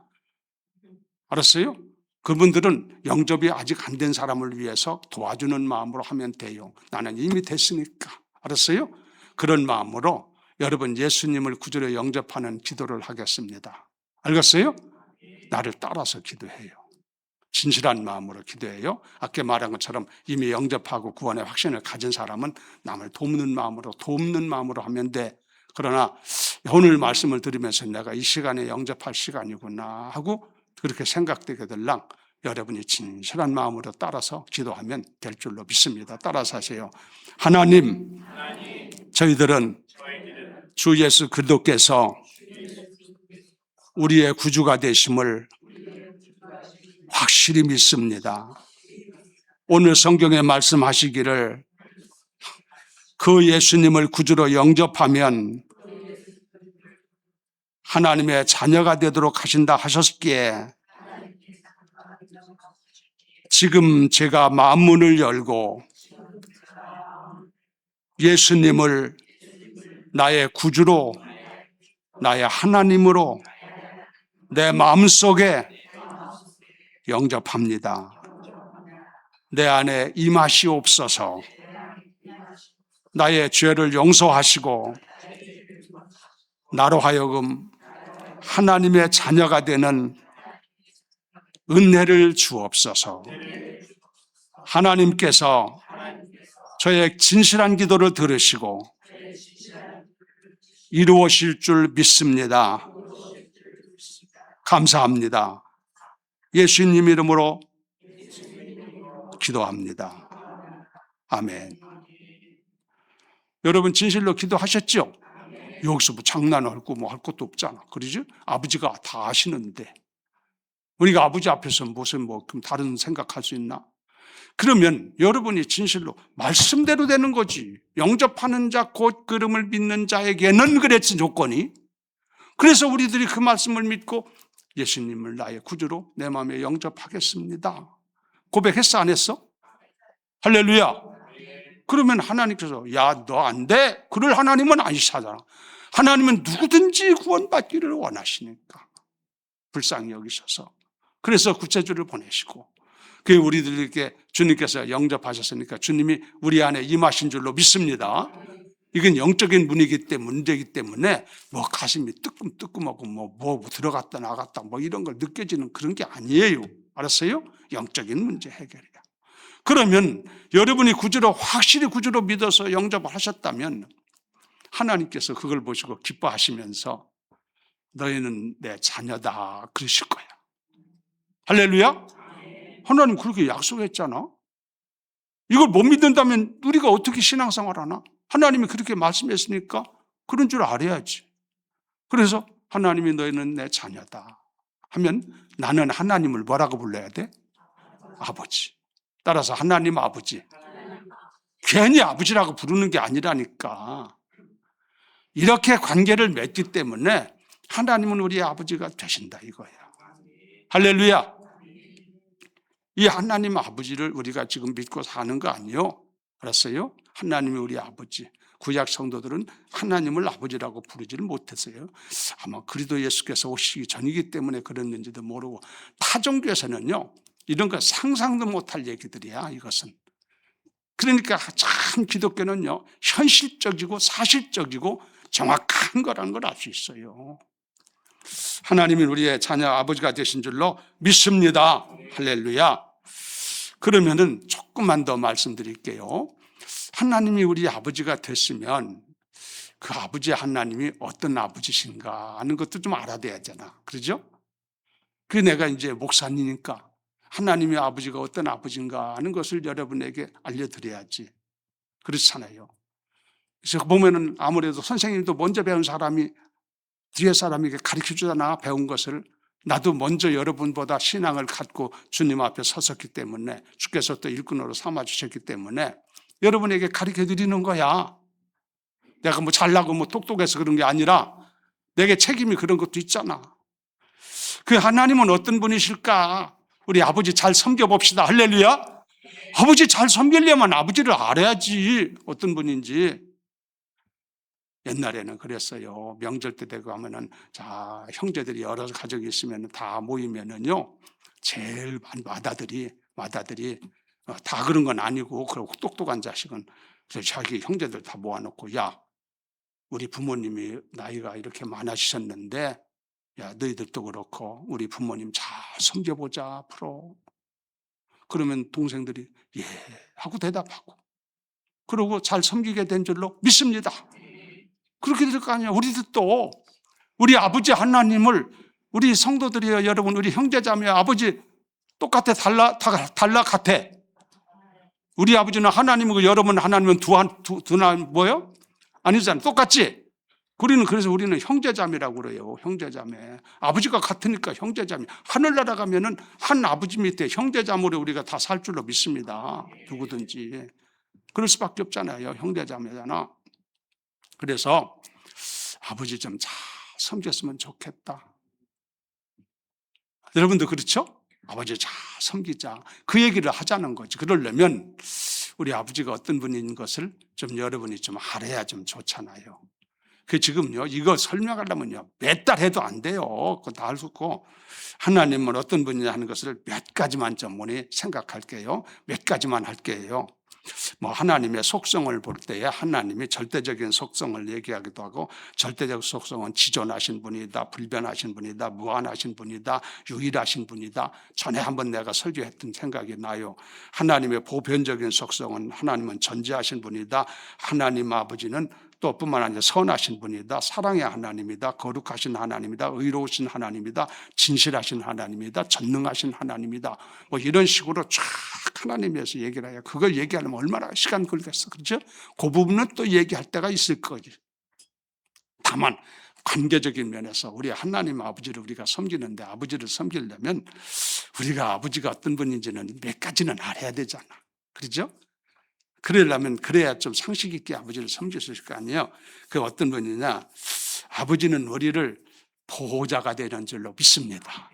알았어요? 그분들은 영접이 아직 안 된 사람을 위해서 도와주는 마음으로 하면 돼요. 나는 이미 됐으니까. 알았어요? 그런 마음으로 여러분 예수님을 구주로 영접하는 기도를 하겠습니다. 알겠어요? 나를 따라서 기도해요. 진실한 마음으로 기도해요. 아까 말한 것처럼 이미 영접하고 구원의 확신을 가진 사람은 남을 돕는 마음으로 하면 돼. 그러나 오늘 말씀을 들으면서 내가 이 시간에 영접할 시간이구나 하고 그렇게 생각되게 될랑 여러분이 진실한 마음으로 따라서 기도하면 될 줄로 믿습니다. 따라서 하세요. 하나님, 저희들은 주 예수 그리스도께서 우리의 구주가 되심을 확실히 믿습니다. 오늘 성경에 말씀하시기를 그 예수님을 구주로 영접하면 하나님의 자녀가 되도록 하신다 하셨기에 지금 제가 마음문을 열고 예수님을 나의 구주로, 나의 하나님으로 내 마음속에 영접합니다. 내 안에 임하시옵소서. 나의 죄를 용서하시고 나로 하여금 하나님의 자녀가 되는 은혜를 주옵소서. 하나님께서 저의 진실한 기도를 들으시고 이루어질 줄 믿습니다. 감사합니다. 예수님 이름으로 기도합니다. 아멘. 여러분 진실로 기도하셨죠? 여기서 뭐 장난하고 뭐 할 것도 없잖아. 그러죠? 아버지가 다 아시는데 우리가 아버지 앞에서 무슨 뭐 그럼 다른 생각할 수 있나? 그러면 여러분이 진실로 말씀대로 되는 거지. 영접하는 자 곧 그름을 믿는 자에게는 그랬지 조건이. 그래서 우리들이 그 말씀을 믿고 예수님을 나의 구주로 내 마음에 영접하겠습니다. 고백했어 안 했어? 할렐루야. 그러면 하나님께서 야 너 안 돼. 그럴 하나님은 아니시잖아. 하나님은 누구든지 구원받기를 원하시니까 불쌍히 여기셔서 그래서 구체주를 보내시고 그 우리들에게 주님께서 영접하셨으니까 주님이 우리 안에 임하신 줄로 믿습니다. 이건 영적인 문제이기 때문에 뭐 가슴이 뜨끔뜨끔하고 뭐 들어갔다 나갔다 뭐 이런 걸 느껴지는 그런 게 아니에요. 알았어요? 영적인 문제 해결이야. 그러면 여러분이 구주로 확실히 구주로 믿어서 영접을 하셨다면 하나님께서 그걸 보시고 기뻐하시면서 너희는 내 자녀다 그러실 거야. 할렐루야. 하나님 그렇게 약속했잖아. 이걸 못 믿는다면 우리가 어떻게 신앙생활 하나? 하나님이 그렇게 말씀했으니까 그런 줄 알아야지. 그래서 하나님이 너희는 내 자녀다 하면 나는 하나님을 뭐라고 불러야 돼? 아버지. 따라서 하나님 아버지. 괜히 아버지라고 부르는 게 아니라니까. 이렇게 관계를 맺기 때문에 하나님은 우리의 아버지가 되신다 이거야. 할렐루야. 이 하나님 아버지를 우리가 지금 믿고 사는 거 아니요? 알았어요? 하나님이 우리 아버지. 구약 성도들은 하나님을 아버지라고 부르지를 못했어요. 아마 그리스도 예수께서 오시기 전이기 때문에 그랬는지도 모르고 타종교에서는요. 이런 거 상상도 못할 얘기들이야 이것은. 그러니까 참 기독교는요. 현실적이고 사실적이고 정확한 거라는 걸 알 수 있어요. 하나님이 우리의 자녀 아버지가 되신 줄로 믿습니다. 할렐루야. 그러면은 조금만 더 말씀드릴게요. 하나님이 우리 아버지가 됐으면 그 아버지 하나님이 어떤 아버지신가 하는 것도 좀 알아야 되잖아. 그러죠? 그 내가 이제 목사님이니까 하나님의 아버지가 어떤 아버지인가 하는 것을 여러분에게 알려드려야지. 그렇잖아요. 그래서 보면은 아무래도 선생님도 먼저 배운 사람이 뒤에 사람에게 가르쳐 주잖아. 배운 것을. 나도 먼저 여러분보다 신앙을 갖고 주님 앞에 섰었기 때문에 주께서 또 일꾼으로 삼아주셨기 때문에 여러분에게 가르쳐 드리는 거야. 내가 뭐 잘나고 뭐 똑똑해서 그런 게 아니라 내게 책임이 그런 것도 있잖아. 그 하나님은 어떤 분이실까? 우리 아버지 잘 섬겨봅시다. 할렐루야. 아버지 잘 섬기려면 아버지를 알아야지. 어떤 분인지. 옛날에는 그랬어요. 명절 때 되고 하면은 자 형제들이 여러 가족이 있으면 다 모이면은요 제일 마다들이 다 그런 건 아니고 그리고 똑똑한 자식은 자기 형제들 다 모아놓고 야 우리 부모님이 나이가 이렇게 많아지셨는데 야 너희들도 그렇고 우리 부모님 잘 섬겨보자 앞으로. 그러면 동생들이 예 하고 대답하고 그러고 잘 섬기게 된 줄로 믿습니다. 그렇게 될 거 아니야. 우리도 우리 아버지 하나님을 우리 성도들이요 여러분 우리 형제자매 아버지 똑같아 달라 같아. 우리 아버지는 하나님이고 여러분 하나님은 두나 뭐요? 아니잖아. 똑같지? 우리는 형제자매라고 그래요. 형제자매. 아버지가 같으니까 형제자매. 하늘나라 가면은 한 아버지 밑에 형제자매로 우리가 다 살 줄로 믿습니다. 누구든지. 그럴 수밖에 없잖아요. 형제자매잖아. 그래서 아버지 좀 잘 섬겼으면 좋겠다. 여러분도 그렇죠? 아버지 잘 섬기자. 그 얘기를 하자는 거지. 그러려면 우리 아버지가 어떤 분인 것을 좀 여러분이 좀 알아야 좀 좋잖아요. 그 지금요, 이거 설명하려면요, 몇 달 해도 안 돼요. 그거 다 알 수 없고. 하나님은 어떤 분이냐 하는 것을 몇 가지만 좀 생각할게요. 몇 가지만 할게요. 뭐 하나님의 속성을 볼 때에 하나님이 절대적인 속성을 얘기하기도 하고, 절대적 속성은 지존하신 분이다, 불변하신 분이다, 무한하신 분이다, 유일하신 분이다. 전에 한번 내가 설교했던 생각이 나요. 하나님의 보편적인 속성은 하나님은 전지하신 분이다. 하나님 아버지는 또 뿐만 아니라 선하신 분이다. 사랑의 하나님이다. 거룩하신 하나님이다. 의로우신 하나님이다. 진실하신 하나님이다. 전능하신 하나님이다. 뭐 이런 식으로 쫙 하나님에서 얘기를 해요. 그걸 얘기하려면 얼마나 시간 걸겠어. 그렇죠? 그 부분은 또 얘기할 때가 있을 거지. 다만 관계적인 면에서 우리 하나님 아버지를 우리가 섬기는데, 아버지를 섬기려면 우리가 아버지가 어떤 분인지는 몇 가지는 알아야 되잖아. 그렇죠? 그래야 좀 상식 있게 아버지를 섬길 수 있을 거 아니에요. 그 어떤 분이냐, 아버지는 우리를 보호자가 되는 줄로 믿습니다.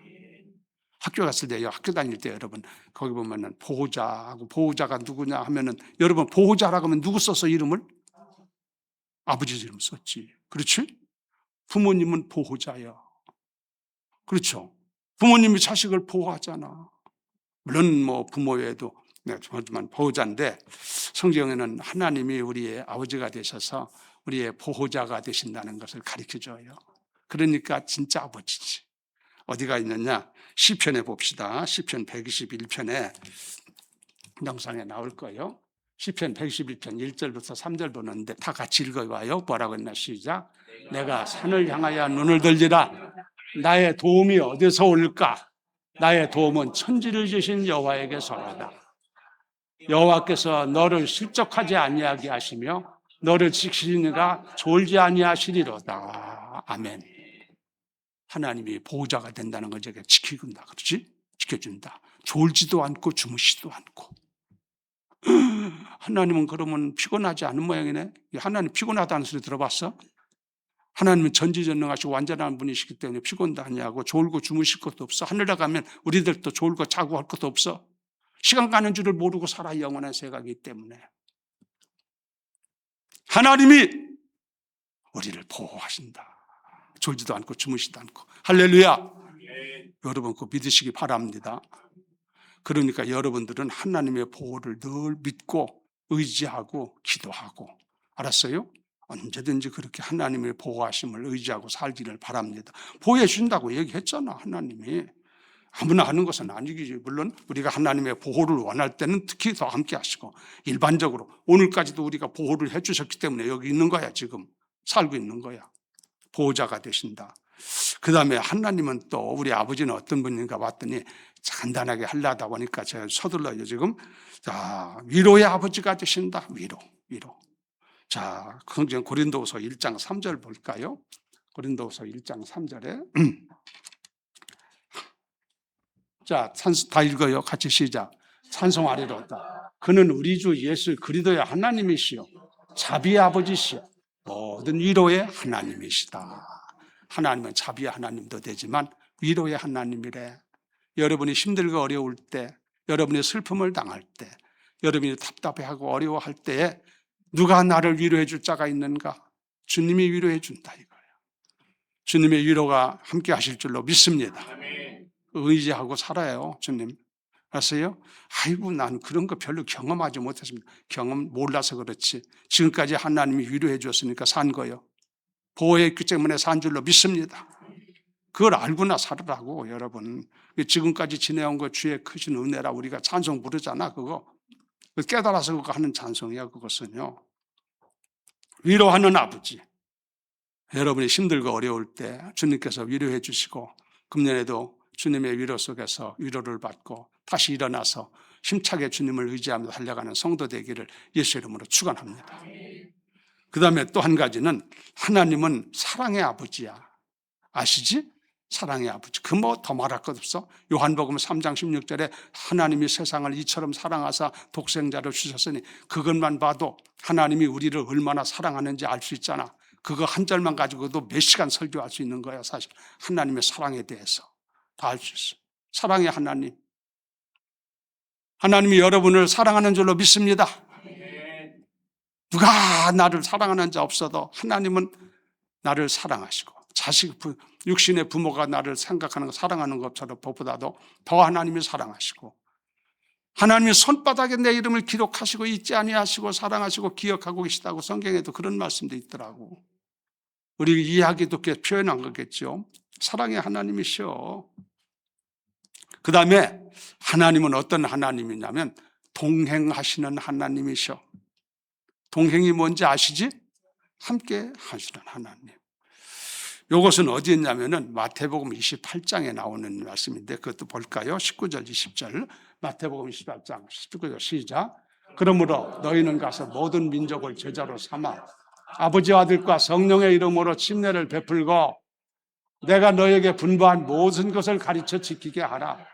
학교 갔을 때요, 학교 다닐 때 여러분 거기 보면은 보호자하고, 보호자가 누구냐 하면은, 여러분 보호자라고 하면 누구 써서 이름을? 아버지 이름 썼지. 그렇지? 부모님은 보호자야. 그렇죠? 부모님이 자식을 보호하잖아. 물론 뭐 부모 외에도 하지만 보호자인데, 성경에는 하나님이 우리의 아버지가 되셔서 우리의 보호자가 되신다는 것을 가르쳐줘요. 그러니까 진짜 아버지지. 어디가 있느냐? 시편에 봅시다. 시편 121편에 영상에 나올 거예요. 시편 121편 1절부터 3절 보는데 다 같이 읽어봐요. 뭐라고 했나? 시작. 내가 산을 향하여 눈을 들리라. 나의 도움이 어디서 올까? 나의 도움은 천지를 지으신 여호와에게서로다. 여호와께서 너를 실족하지 아니하게 하시며 너를 지키시니가 졸지 아니하시리로다. 아멘. 하나님이 보호자가 된다는 걸 제가 지키는다. 그렇지? 지켜준다. 졸지도 않고 주무시지도 않고. 하나님은 그러면 피곤하지 않은 모양이네. 하나님 피곤하다는 소리 들어봤어? 하나님은 전지전능하시고 완전한 분이시기 때문에 피곤도 아니하고 졸고 주무실 것도 없어. 하늘에 가면 우리들도 졸고 자고 할 것도 없어. 시간 가는 줄을 모르고 살아, 영원한 세가기 때문에. 하나님이 우리를 보호하신다. 졸지도 않고 주무시지도 않고. 할렐루야. 여러분 그거 믿으시기 바랍니다. 그러니까 여러분들은 하나님의 보호를 늘 믿고 의지하고 기도하고, 알았어요? 언제든지 그렇게 하나님의 보호하심을 의지하고 살기를 바랍니다. 보호해 준다고 얘기했잖아. 하나님이. 아무나 하는 것은 아니지. 물론 우리가 하나님의 보호를 원할 때는 특히 더 함께 하시고, 일반적으로 오늘까지도 우리가 보호를 해 주셨기 때문에 여기 있는 거야. 지금 살고 있는 거야. 보호자가 되신다. 그 다음에 하나님은 또 우리 아버지는 어떤 분인가 봤더니 간단하게 하려다 보니까 제가 서둘러요 지금. 자, 위로의 아버지가 되신다. 위로. 자, 고린도후서 1장 3절 볼까요? 고린도후서 1장 3절에 자, 다 읽어요. 같이 시작. 찬송하리로다. 그는 우리 주 예수 그리스도의 하나님이시요 자비의 아버지시요 모든 위로의 하나님이시다. 하나님은 자비의 하나님도 되지만 위로의 하나님이래. 여러분이 힘들고 어려울 때, 여러분이 슬픔을 당할 때, 여러분이 답답해하고 어려워할 때에 누가 나를 위로해 줄 자가 있는가? 주님이 위로해 준다 이거예요. 주님의 위로가 함께 하실 줄로 믿습니다. 의지하고 살아요, 주님. 아세요? 아이고, 난 그런 거 별로 경험하지 못했습니다. 경험 몰라서 그렇지. 지금까지 하나님이 위로해 줬으니까 산 거예요. 보호했기 때문에 산 줄로 믿습니다. 그걸 알고나 살으라고, 여러분. 지금까지 지내온 거 주의 크신 은혜라 우리가 찬송 부르잖아, 그거. 깨달아서 그거 하는 찬송이야, 그것은요. 위로하는 아버지. 여러분이 힘들고 어려울 때 주님께서 위로해 주시고, 금년에도 주님의 위로 속에서 위로를 받고 다시 일어나서 힘차게 주님을 의지하며 달려가는 성도 되기를 예수 이름으로 축원합니다. 그 다음에 또 한 가지는 하나님은 사랑의 아버지야. 아시지? 사랑의 아버지. 그 뭐 더 말할 것 없어? 요한복음 3장 16절에 하나님이 세상을 이처럼 사랑하사 독생자를 주셨으니 그것만 봐도 하나님이 우리를 얼마나 사랑하는지 알 수 있잖아. 그거 한 절만 가지고도 몇 시간 설교할 수 있는 거야. 사실 하나님의 사랑에 대해서 다 알 수 있어. 사랑의 하나님. 하나님이 여러분을 사랑하는 줄로 믿습니다. 누가 나를 사랑하는 자 없어도 하나님은 나를 사랑하시고 육신의 부모가 나를 생각하는 거 사랑하는 것보다도 더 하나님이 사랑하시고 하나님이 손바닥에 내 이름을 기록하시고 잊지 아니하시고 사랑하시고 기억하고 계시다고 성경에도 그런 말씀도 있더라고. 우리 이야기도 이렇게 표현한 거겠죠. 사랑의 하나님이시오. 그 다음에 하나님은 어떤 하나님이냐면 동행하시는 하나님이셔. 동행이 뭔지 아시지? 함께 하시는 하나님. 이것은 어디 있냐면은 마태복음 28장에 나오는 말씀인데 그것도 볼까요? 19절 20절 마태복음 28장 19절 시작. 그러므로 너희는 가서 모든 민족을 제자로 삼아 아버지와 아들과 성령의 이름으로 침례를 베풀고 내가 너에게 분부한 모든 것을 가르쳐 지키게 하라.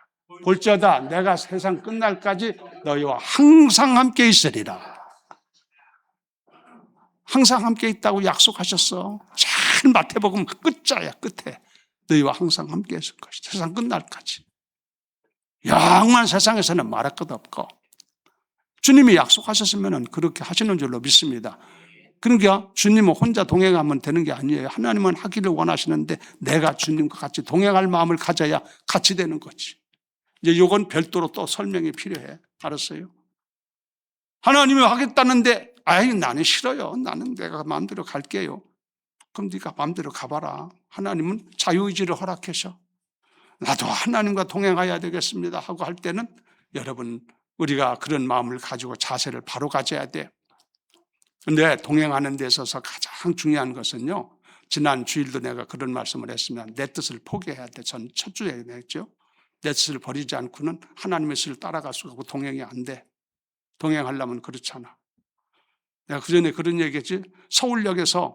볼지어다 내가 세상 끝날까지 너희와 항상 함께 있으리라. 항상 함께 있다고 약속하셨어. 잘 마태복음 끝자야 끝에 너희와 항상 함께 있을 것이다. 세상 끝날까지. 영원 세상에서는 말할 것 없고 주님이 약속하셨으면 그렇게 하시는 줄로 믿습니다. 그러니까 주님은 혼자 동행하면 되는 게 아니에요. 하나님은 하기를 원하시는데 내가 주님과 같이 동행할 마음을 가져야 같이 되는 거지. 이제 이건 별도로 또 설명이 필요해. 알았어요? 하나님이 하겠다는데 아이 나는 싫어요. 나는 내가 마음대로 갈게요. 그럼 네가 마음대로 가봐라. 하나님은 자유의지를 허락하셔. 나도 하나님과 동행해야 되겠습니다 하고 할 때는 여러분 우리가 그런 마음을 가지고 자세를 바로 가져야 돼. 근데 동행하는 데 있어서 가장 중요한 것은요. 지난 주일도 내가 그런 말씀을 했으면 내 뜻을 포기해야 돼. 전 첫 주에 했죠. 내 뜻을 버리지 않고는 하나님의 뜻을 따라갈 수가 없고 동행이 안 돼. 동행하려면 그렇잖아. 내가 그전에 그런 얘기했지. 서울역에서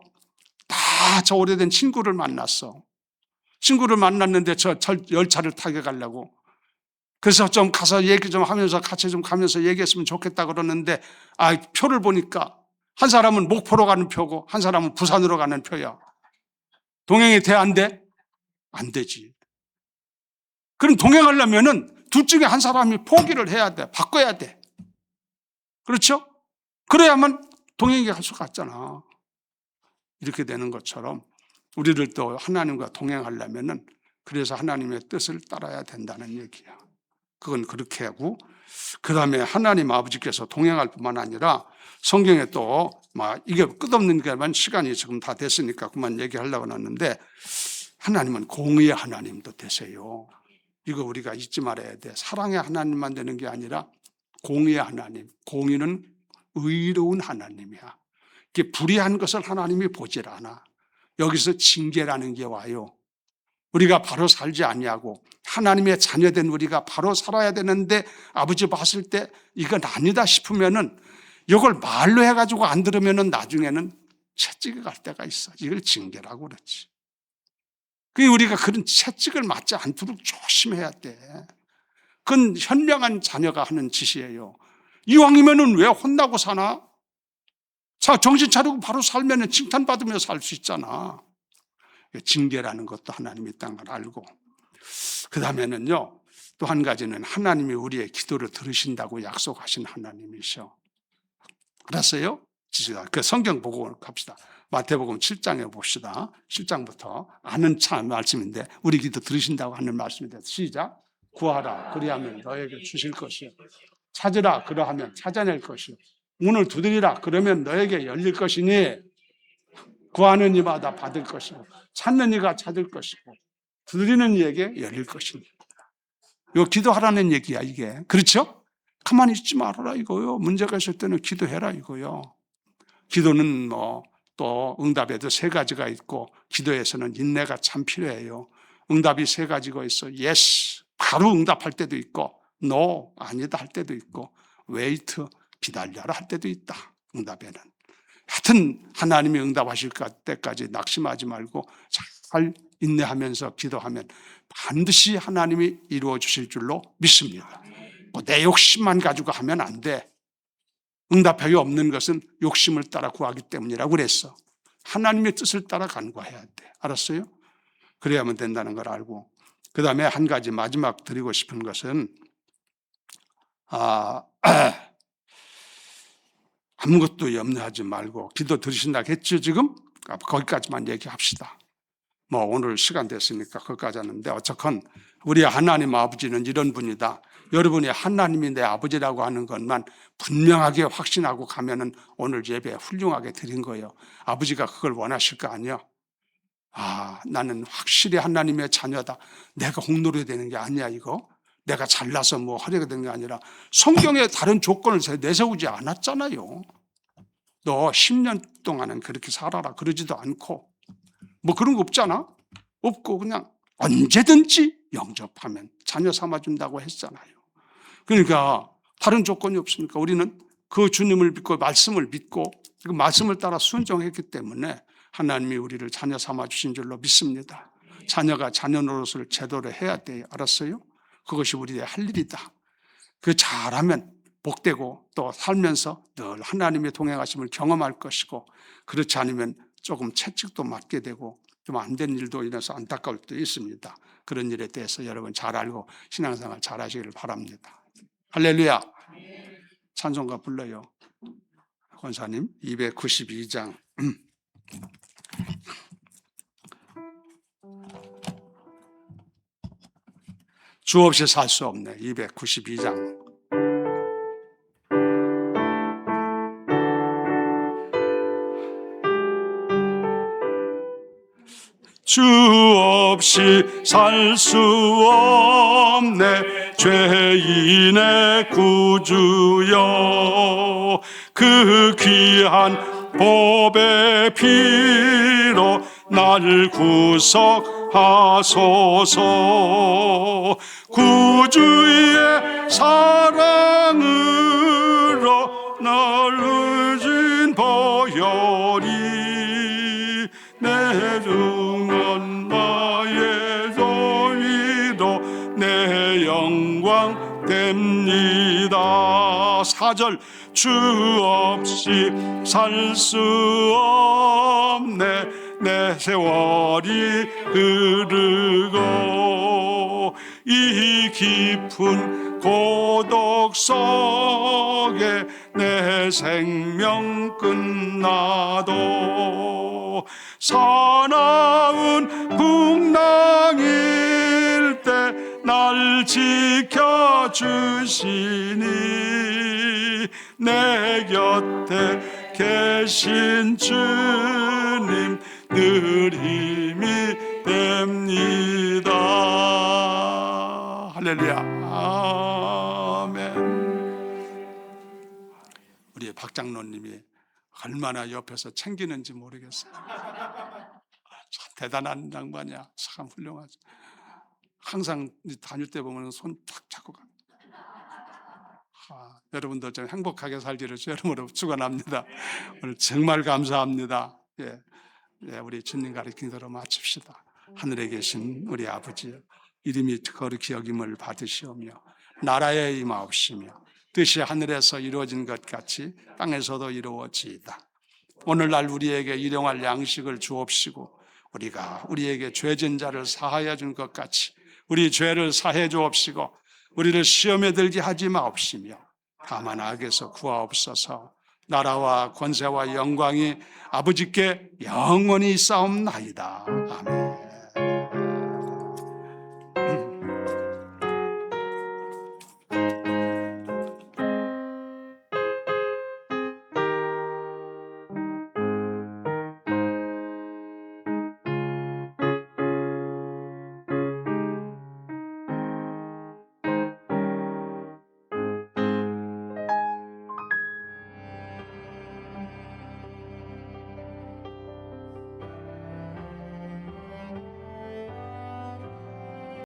다 저 오래된 친구를 만났어. 친구를 만났는데 저 열차를 타게 가려고. 그래서 좀 가서 얘기 좀 하면서 같이 좀 가면서 얘기했으면 좋겠다 그러는데 표를 보니까 한 사람은 목포로 가는 표고 한 사람은 부산으로 가는 표야. 동행이 돼 안 돼? 안 되지. 그럼 동행하려면은 둘 중에 한 사람이 포기를 해야 돼. 바꿔야 돼. 그렇죠? 그래야만 동행이 갈 수가 있잖아. 이렇게 되는 것처럼 우리를 또 하나님과 동행하려면은 그래서 하나님의 뜻을 따라야 된다는 얘기야. 그건 그렇게 하고 그 다음에 하나님 아버지께서 동행할 뿐만 아니라 성경에 또 이게 끝없는 게만 시간이 지금 다 됐으니까 그만 얘기하려고 하는데 하나님은 공의의 하나님도 되세요. 이거 우리가 잊지 말아야 돼. 사랑의 하나님만 되는 게 아니라 공의의 하나님. 공의는 의로운 하나님이야. 이게 불의한 것을 하나님이 보질 않아. 여기서 징계라는 게 와요. 우리가 바로 살지 아니하고 하나님의 자녀된 우리가 바로 살아야 되는데 아버지 봤을 때 이건 아니다 싶으면은 이걸 말로 해가지고 안 들으면은 나중에는 채찍이 갈 때가 있어. 이걸 징계라고 그랬지. 그 우리가 그런 채찍을 맞지 않도록 조심해야 돼. 그건 현명한 자녀가 하는 짓이에요. 이왕이면은 왜 혼나고 사나? 자, 정신 차리고 바로 살면은 칭찬받으며 살 수 있잖아. 징계라는 것도 하나님이 있다는 걸 알고. 그 다음에는요, 또 한 가지는 하나님이 우리의 기도를 들으신다고 약속하신 하나님이셔. 알았어요? 그 성경 보고 갑시다. 마태복음 7장에 봅시다. 7장부터 아는 참 말씀인데 우리 기도 들으신다고 하는 말씀인데 시작. 구하라 그리하면 너에게 주실 것이요 찾으라 그러하면 찾아낼 것이요 문을 두드리라 그러면 너에게 열릴 것이니 구하는 이마다 받을 것이고 찾는 이가 찾을 것이고 두드리는 이에게 열릴 것이니. 이거 기도하라는 얘기야 이게. 그렇죠? 가만히 있지 말아라 이거요. 문제가 있을 때는 기도해라 이거요. 기도는 또 응답에도 세 가지가 있고 기도에서는 인내가 참 필요해요. 응답이 세 가지가 있어. yes, 바로 응답할 때도 있고 no, 아니다 할 때도 있고 wait, 기다려라 할 때도 있다. 응답에는. 하여튼 하나님이 응답하실 때까지 낙심하지 말고 잘 인내하면서 기도하면 반드시 하나님이 이루어 주실 줄로 믿습니다. 뭐 내 욕심만 가지고 하면 안 돼. 응답하기 없는 것은 욕심을 따라 구하기 때문이라고 그랬어. 하나님의 뜻을 따라 간구해야 돼. 알았어요? 그래야만 된다는 걸 알고, 그 다음에 한 가지 마지막 드리고 싶은 것은 아무것도 염려하지 말고 기도 들으신다고 했죠 지금? 거기까지만 얘기합시다. 뭐 오늘 시간 됐으니까 거기까지 하는데, 어쨌건 우리 하나님 아버지는 이런 분이다. 여러분이 하나님이 내 아버지라고 하는 것만 분명하게 확신하고 가면은 오늘 예배 훌륭하게 드린 거예요. 아버지가 그걸 원하실 거 아니야? 나는 확실히 하나님의 자녀다. 내가 홍노래 되는 게 아니야 이거. 내가 잘나서 뭐 하려고 된 게 아니라 성경에 다른 조건을 내세우지 않았잖아요. 너 10년 동안은 그렇게 살아라 그러지도 않고 뭐 그런 거 없잖아. 없고 그냥 언제든지 영접하면 자녀 삼아준다고 했잖아요. 그러니까 다른 조건이 없으니까 우리는 그 주님을 믿고 말씀을 믿고 그 말씀을 따라 순종했기 때문에 하나님이 우리를 자녀 삼아주신 줄로 믿습니다. 자녀가 자녀 노릇을 제대로 해야 돼요. 알았어요? 그것이 우리의 할 일이다. 그 잘하면 복되고 또 살면서 늘 하나님의 동행하심을 경험할 것이고, 그렇지 않으면 조금 채찍도 맞게 되고 좀 안 된 일도 인해서 안타까울 때도 있습니다. 그런 일에 대해서 여러분 잘 알고 신앙생활 잘 하시기를 바랍니다. 할렐루야. 찬송가 불러요. 권사님 292장. 주 없이 살 수 없네. 292장. 주 없이 살 수 없네. 죄인의 구주여, 그 귀한 보배 피로 날 구속하소서. 구주의 사랑으로 날 의진 보혈이 내 중원 나의 소위로 내 영광 됩니다. 4절. 주 없이 살 수 없네. 내 세월이 흐르고 이 깊은 고독 속에 내 생명 끝나도 사나운 풍랑일 때 날 지켜주시니 내 곁에 계신 주님 늘 힘이 됩니다. 할렐루야. 아멘. 우리 박 장로님이 얼마나 옆에서 챙기는지 모르겠어요. 참 대단한 양반이야. 참 훌륭하죠. 항상 다닐 때 보면 손 탁 잡고 가. 여러분도 좀 행복하게 살기를 주 이름으로 축원합니다. 오늘 정말 감사합니다. 우리 주님 가르친 대로 마칩시다. 하늘에 계신 우리 아버지, 이름이 거룩히 여김을 받으시오며 나라에 임하옵시며 뜻이 하늘에서 이루어진 것 같이 땅에서도 이루어지이다. 오늘날 우리에게 일용할 양식을 주옵시고 우리가 우리에게 죄진 자를 사하여 준 것 같이 우리 죄를 사해 주옵시고 우리를 시험에 들게 하지 마옵시며 다만 악에서 구하옵소서. 나라와 권세와 영광이 아버지께 영원히 있사옵나이다. 아멘.